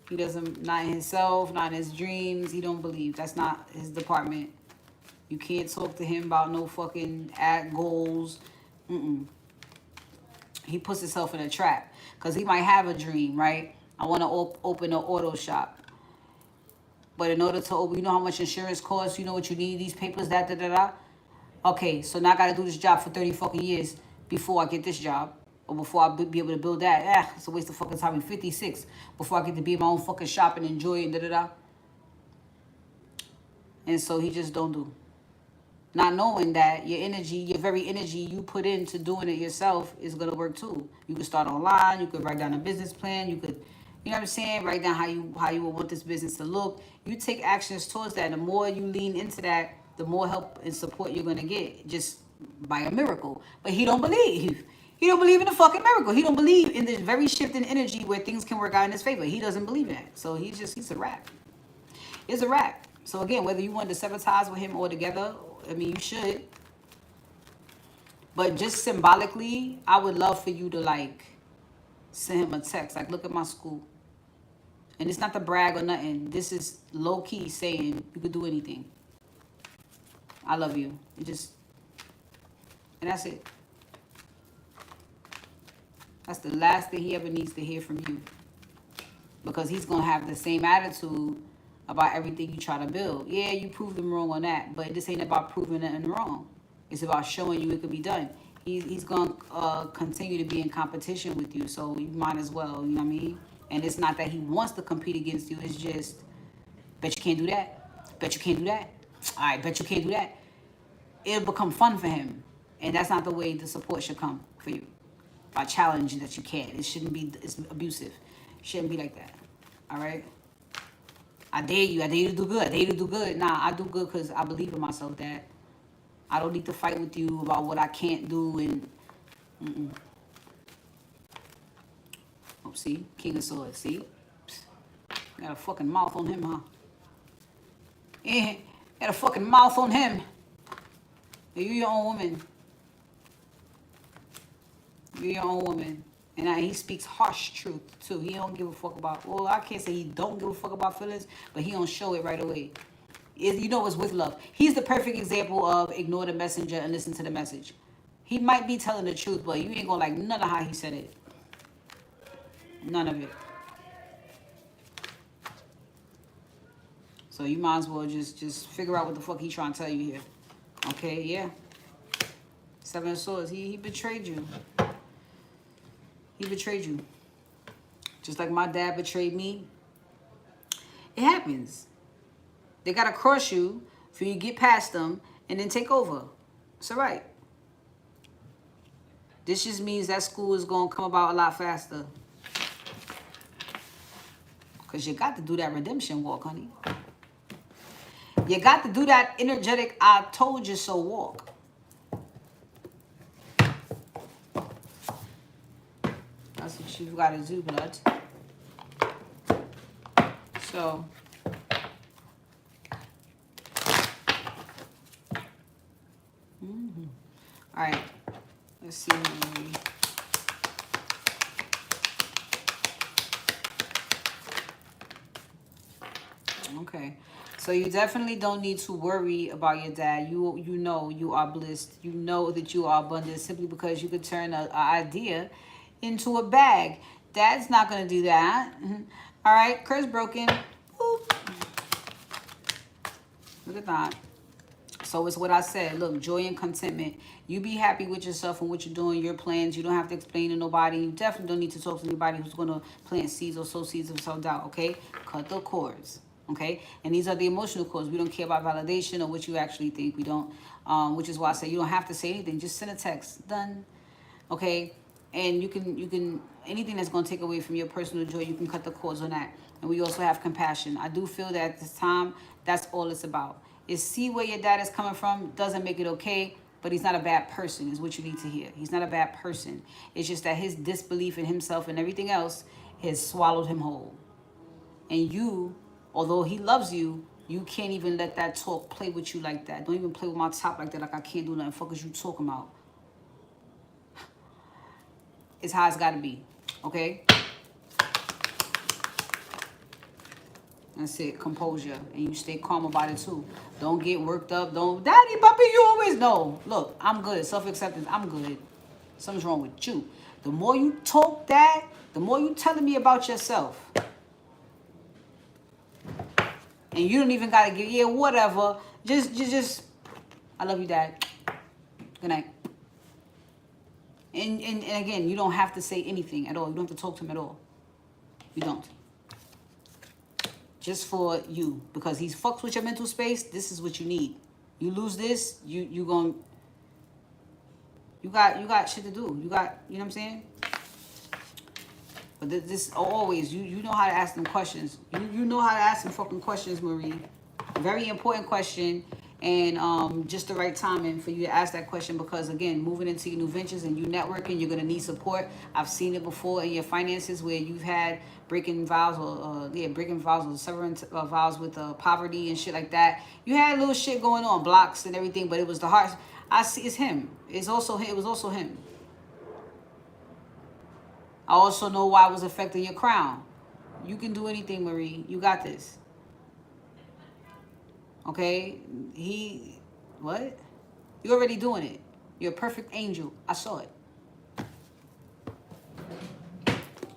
He doesn't, not in himself, not in his dreams. He don't believe. That's not his department. You can't talk to him about no fucking goals. He puts himself in a trap. Because he might have a dream, right? I want to open an auto shop. But in order to open, you know how much insurance costs? You know what you need, these papers, da. Okay, so now I got to do this job for 30 fucking years before I get this job. Or before I be able to build that. It's a waste of fucking time. I'm 56. Before I get to be in my own fucking shop and enjoy it, da. And so he just don't do. Not knowing that your energy, your very energy you put into doing it yourself is going to work too. You could start online. You could write down a business plan. You could, you know what I'm saying? Write down how you would want this business to look. You take actions towards that. The more you lean into that, the more help and support you're going to get just by a miracle. But he don't believe. He don't believe in the fucking miracle. He don't believe in this very shift in energy where things can work out in his favor. He doesn't believe in that. So he's a rat. It's a rat. So again, whether you want to sever ties with him altogether, I mean, you should. But just symbolically, I would love for you to, like, send him a text. Like, look at my school. And it's not to brag or nothing. This is low-key saying you could do anything. I love you. And that's it. That's the last thing he ever needs to hear from you. Because he's going to have the same attitude about everything you try to build. Yeah, you proved him wrong on that, but this ain't about proving nothing wrong. It's about showing you it could be done. He's going to continue to be in competition with you, so you might as well, you know what I mean? And it's not that he wants to compete against you. It's just, bet you can't do that. Bet you can't do that. All right, bet you can't do that. It'll become fun for him. And that's not the way the support should come for you. By challenging that you can't. It shouldn't be, it's abusive. It shouldn't be like that. All right? I dare you to do good. I dare you to do good. Nah, I do good because I believe in myself, Dad. I don't need to fight with you about what I can't do and... Oh, see? King of Swords, see? Got a fucking mouth on him, huh? Yeah, got a fucking mouth on him. You your own woman. You're your own woman. And he speaks harsh truth, too. He don't give a fuck about... Well, I can't say he don't give a fuck about feelings, but he don't show it right away. You know it's with love. He's the perfect example of ignore the messenger and listen to the message. He might be telling the truth, but you ain't gonna like none of how he said it. None of it. So you might as well just figure out what the fuck he trying to tell you here. Okay, yeah. Seven of Swords. He betrayed you. He betrayed you. Just like my dad betrayed me. It happens. They got to cross you for you to get past them and then take over. It's all right. This just means that school is going to come about a lot faster. Because you got to do that redemption walk, honey. You got to do that energetic I told you so walk. That's what you've got to do, blood. So, all right. Let's see. Okay. So you definitely don't need to worry about your dad. You know you are blessed. You know that you are abundant simply because you could turn an idea into a bag. Dad's not going to do that. All right, curse broken. Boop. Look at that. So it's what I said. Look, joy and contentment. You be happy with yourself and what you're doing, your plans. You don't have to explain to nobody. You definitely don't need to talk to anybody who's going to plant seeds or sow seeds of self-doubt, okay? Cut the cords, okay? And these are the emotional cords. We don't care about validation or what you actually think. We don't, which is why I say you don't have to say anything. Just send a text. Done, okay? And you can anything that's going to take away from your personal joy, you can cut the cords on that. And we also have compassion. I do feel that at this time, that's all it's about. Is see where your dad is coming from. Doesn't make it okay, but he's not a bad person is what you need to hear. He's not a bad person. It's just that his disbelief in himself and everything else has swallowed him whole. And you, although he loves you, you can't even let that talk play with you like that. Don't even play with my top like that, like I can't do nothing. Fuck is you talking about? It's how it's got to be, okay? That's it, composure. And you stay calm about it too. Don't get worked up. Don't, daddy, puppy, you always know. Look, I'm good. Self-acceptance, I'm good. Something's wrong with you. The more you talk that, the more you telling me about yourself. And you don't even got to get, yeah, whatever. Just, I love you, Dad. Good night. And again, you don't have to say anything at all. You don't have to talk to him at all. You don't. Just for you, because he fucks with your mental space. This is what you need. You lose this, you got shit to do. You got, you know what I'm saying? But this always, you know how to ask them questions. You know how to ask them fucking questions, Marie. Very important question, and just the right timing for you to ask that question, because again, moving into your new ventures and you networking, you're gonna need support. I've seen it before in your finances where you've had breaking vows or breaking vows or severing vows with poverty and shit like that. You had a little shit going on, blocks and everything, but it was the heart. I see it's him. It's also him. It was also him. I also know why it was affecting your crown. You can do anything, Marie. You got this. Okay? What? You're already doing it. You're a perfect angel. I saw it.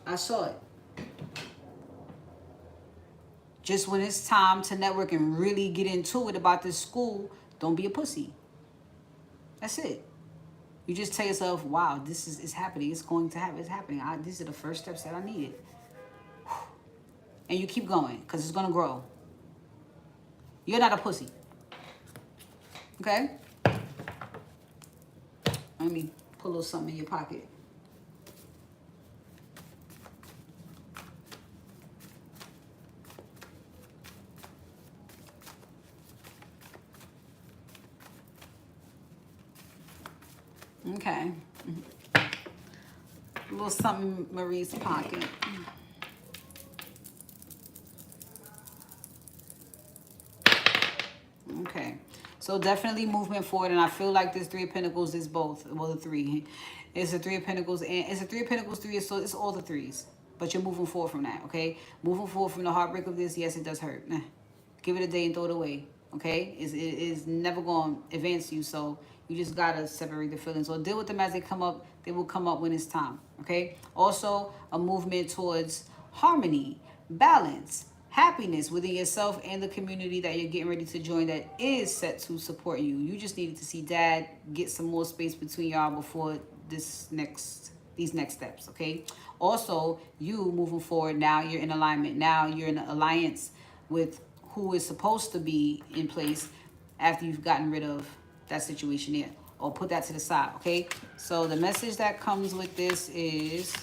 I saw it. Just when it's time to network and really get into it about this school, don't be a pussy. That's it. You just tell yourself, wow, this is happening. It's going to happen. It's happening. These are the first steps that I needed. And you keep going because it's going to grow. You're not a pussy. Okay? Let me put a little something in your pocket. Okay. A little something in Marie's pocket. Okay. So definitely movement forward, and I feel like this Three of Pentacles is both. Well, the three. It's a Three of Pentacles, and it's a Three of Pentacles, three, so it's all the threes. But you're moving forward from that, okay? Moving forward from the heartbreak of this, yes, it does hurt. Give it a day and throw it away, okay? It is never going to advance you, so you just got to separate the feelings or deal with them as they come up. They will come up when it's time, okay? Also, a movement towards harmony, balance, happiness within yourself and the community that you're getting ready to join that is set to support you. You just needed to see Dad get some more space between y'all before these next steps, okay? Also, you moving forward, now you're in alignment. Now you're in an alliance with who is supposed to be in place after you've gotten rid of that situation there, or put that to the side, okay? So the message that comes with this is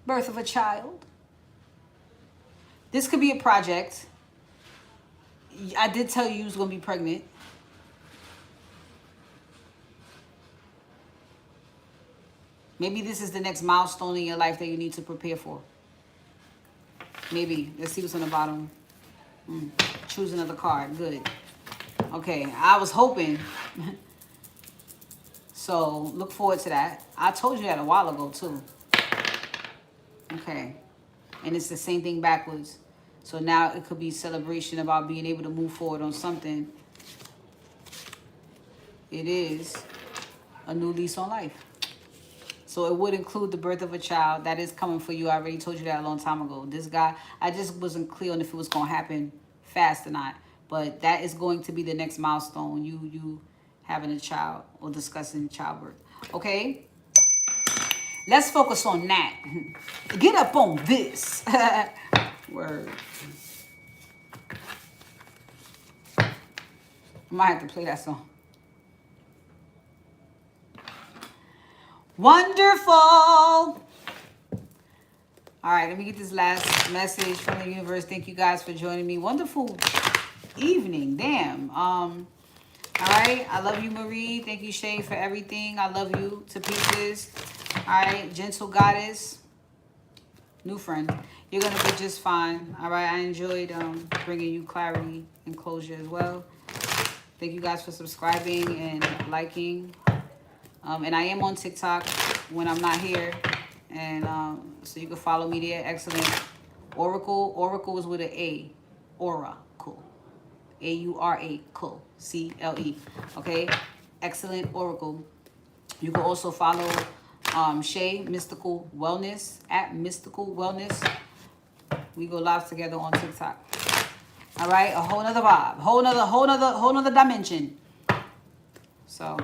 birth of a child. This could be a project. I did tell you was going to be pregnant. Maybe this is the next milestone in your life that you need to prepare for. Maybe. Let's see what's on the bottom. Choose another card. Good. Okay. I was hoping. So look forward to that. I told you that a while ago too. Okay. And it's the same thing backwards. So now it could be celebration about being able to move forward on something. It is a new lease on life. So it would include the birth of a child. That is coming for you. I already told you that a long time ago. This guy, I just wasn't clear on if it was going to happen fast or not. But that is going to be the next milestone. You having a child or discussing childbirth. Okay? Let's focus on that. Get up on this. Word. I might have to play that song. Wonderful. All right, let me get this last message from the universe. Thank you guys for joining me. Wonderful evening. Damn. All right. I love you, Marie. Thank you, Shay, for everything. I love you to pieces. All right. Gentle goddess. New friend. You're going to be just fine. All right. I enjoyed bringing you clarity and closure as well. Thank you guys for subscribing and liking. And I am on TikTok when I'm not here. And so you can follow me there. Excellent. Oracle. Oracle is with an A. Oracle. A-U-R-A. Cool. C-L-E. Okay. Excellent Oracle. You can also follow Shay Mystical Wellness at Mystical Wellness. We go live together on TikTok. All right. A whole nother vibe. Whole nother dimension. So.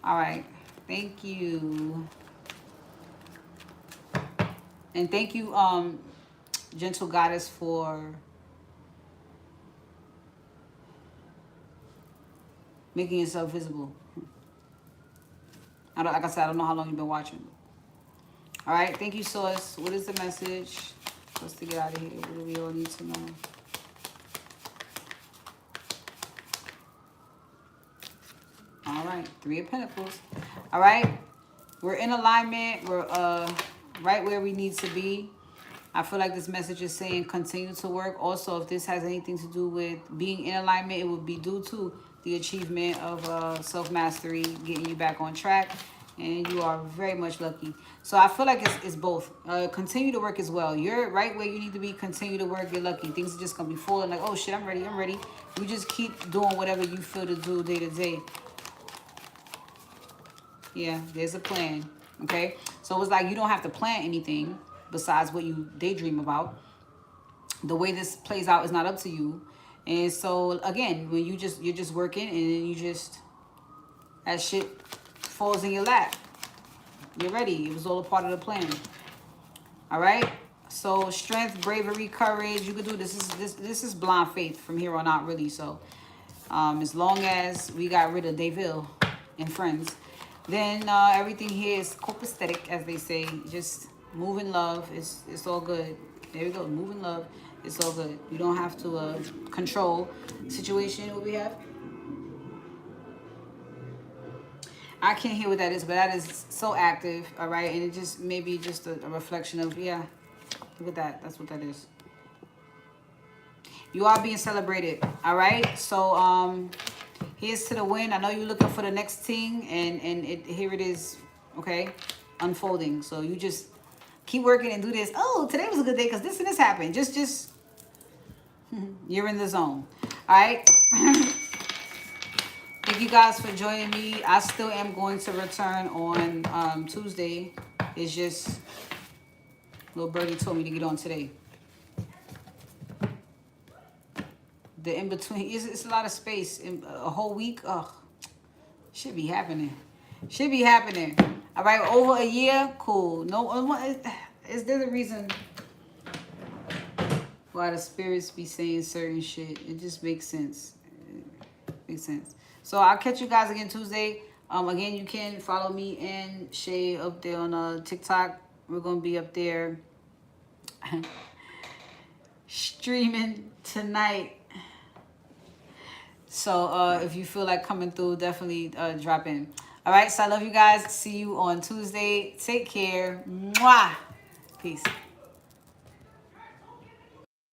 All right. Thank you. And thank you, Gentle Goddess, for making yourself visible. Like I said, I don't know how long you've been watching. All right. Thank you, Source. What is the message? Let's to get out of here. What do we all need to know? All right, Three of Pentacles. All right, we're in alignment. We're right where we need to be. I feel like this message is saying continue to work. Also, if this has anything to do with being in alignment, it would be due to the achievement of self-mastery, getting you back on track. And you are very much lucky. So I feel like it's both. Continue to work as well. You're right where you need to be. Continue to work. You're lucky. Things are just going to be falling like, oh, shit, I'm ready. I'm ready. You just keep doing whatever you feel to do day to day. Yeah, there's a plan, okay? So it's like you don't have to plan anything besides what you daydream about. The way this plays out is not up to you. And so, again, when you're just working and then you just, as shit falls in your lap, you're ready. It was all a part of the plan. All right? So strength, bravery, courage, you can do this. This is blind faith from here on out, really. So as long as we got rid of Deville and friends, then everything here is copacetic, as they say. Just move in love. It's all good. There we go. Move in love. It's all good. You don't have to control the situation. What we have? I can't hear what that is, but that is so active. All right, and it just maybe just a reflection of, yeah. Look at that. That's what that is. You are being celebrated. All right. So here's to the win. I know you're looking for the next thing, and here it is, okay, unfolding. So you just keep working and do this. Oh, today was a good day because this and this happened. Just you're in the zone. All right. Thank you guys for joining me. I still am going to return on Tuesday. It's just little birdie told me to get on today. The in-between, it's a lot of space. In a whole week, should be happening. Should be happening. All right, over a year, cool. No, is there a reason why the spirits be saying certain shit? It just makes sense. Makes sense. So I'll catch you guys again Tuesday. Again, you can follow me and Shay up there on TikTok. We're gonna be up there streaming tonight. So if you feel like coming through, definitely drop in. All right, so I love you guys. See you on Tuesday. Take care. Mwah. Peace.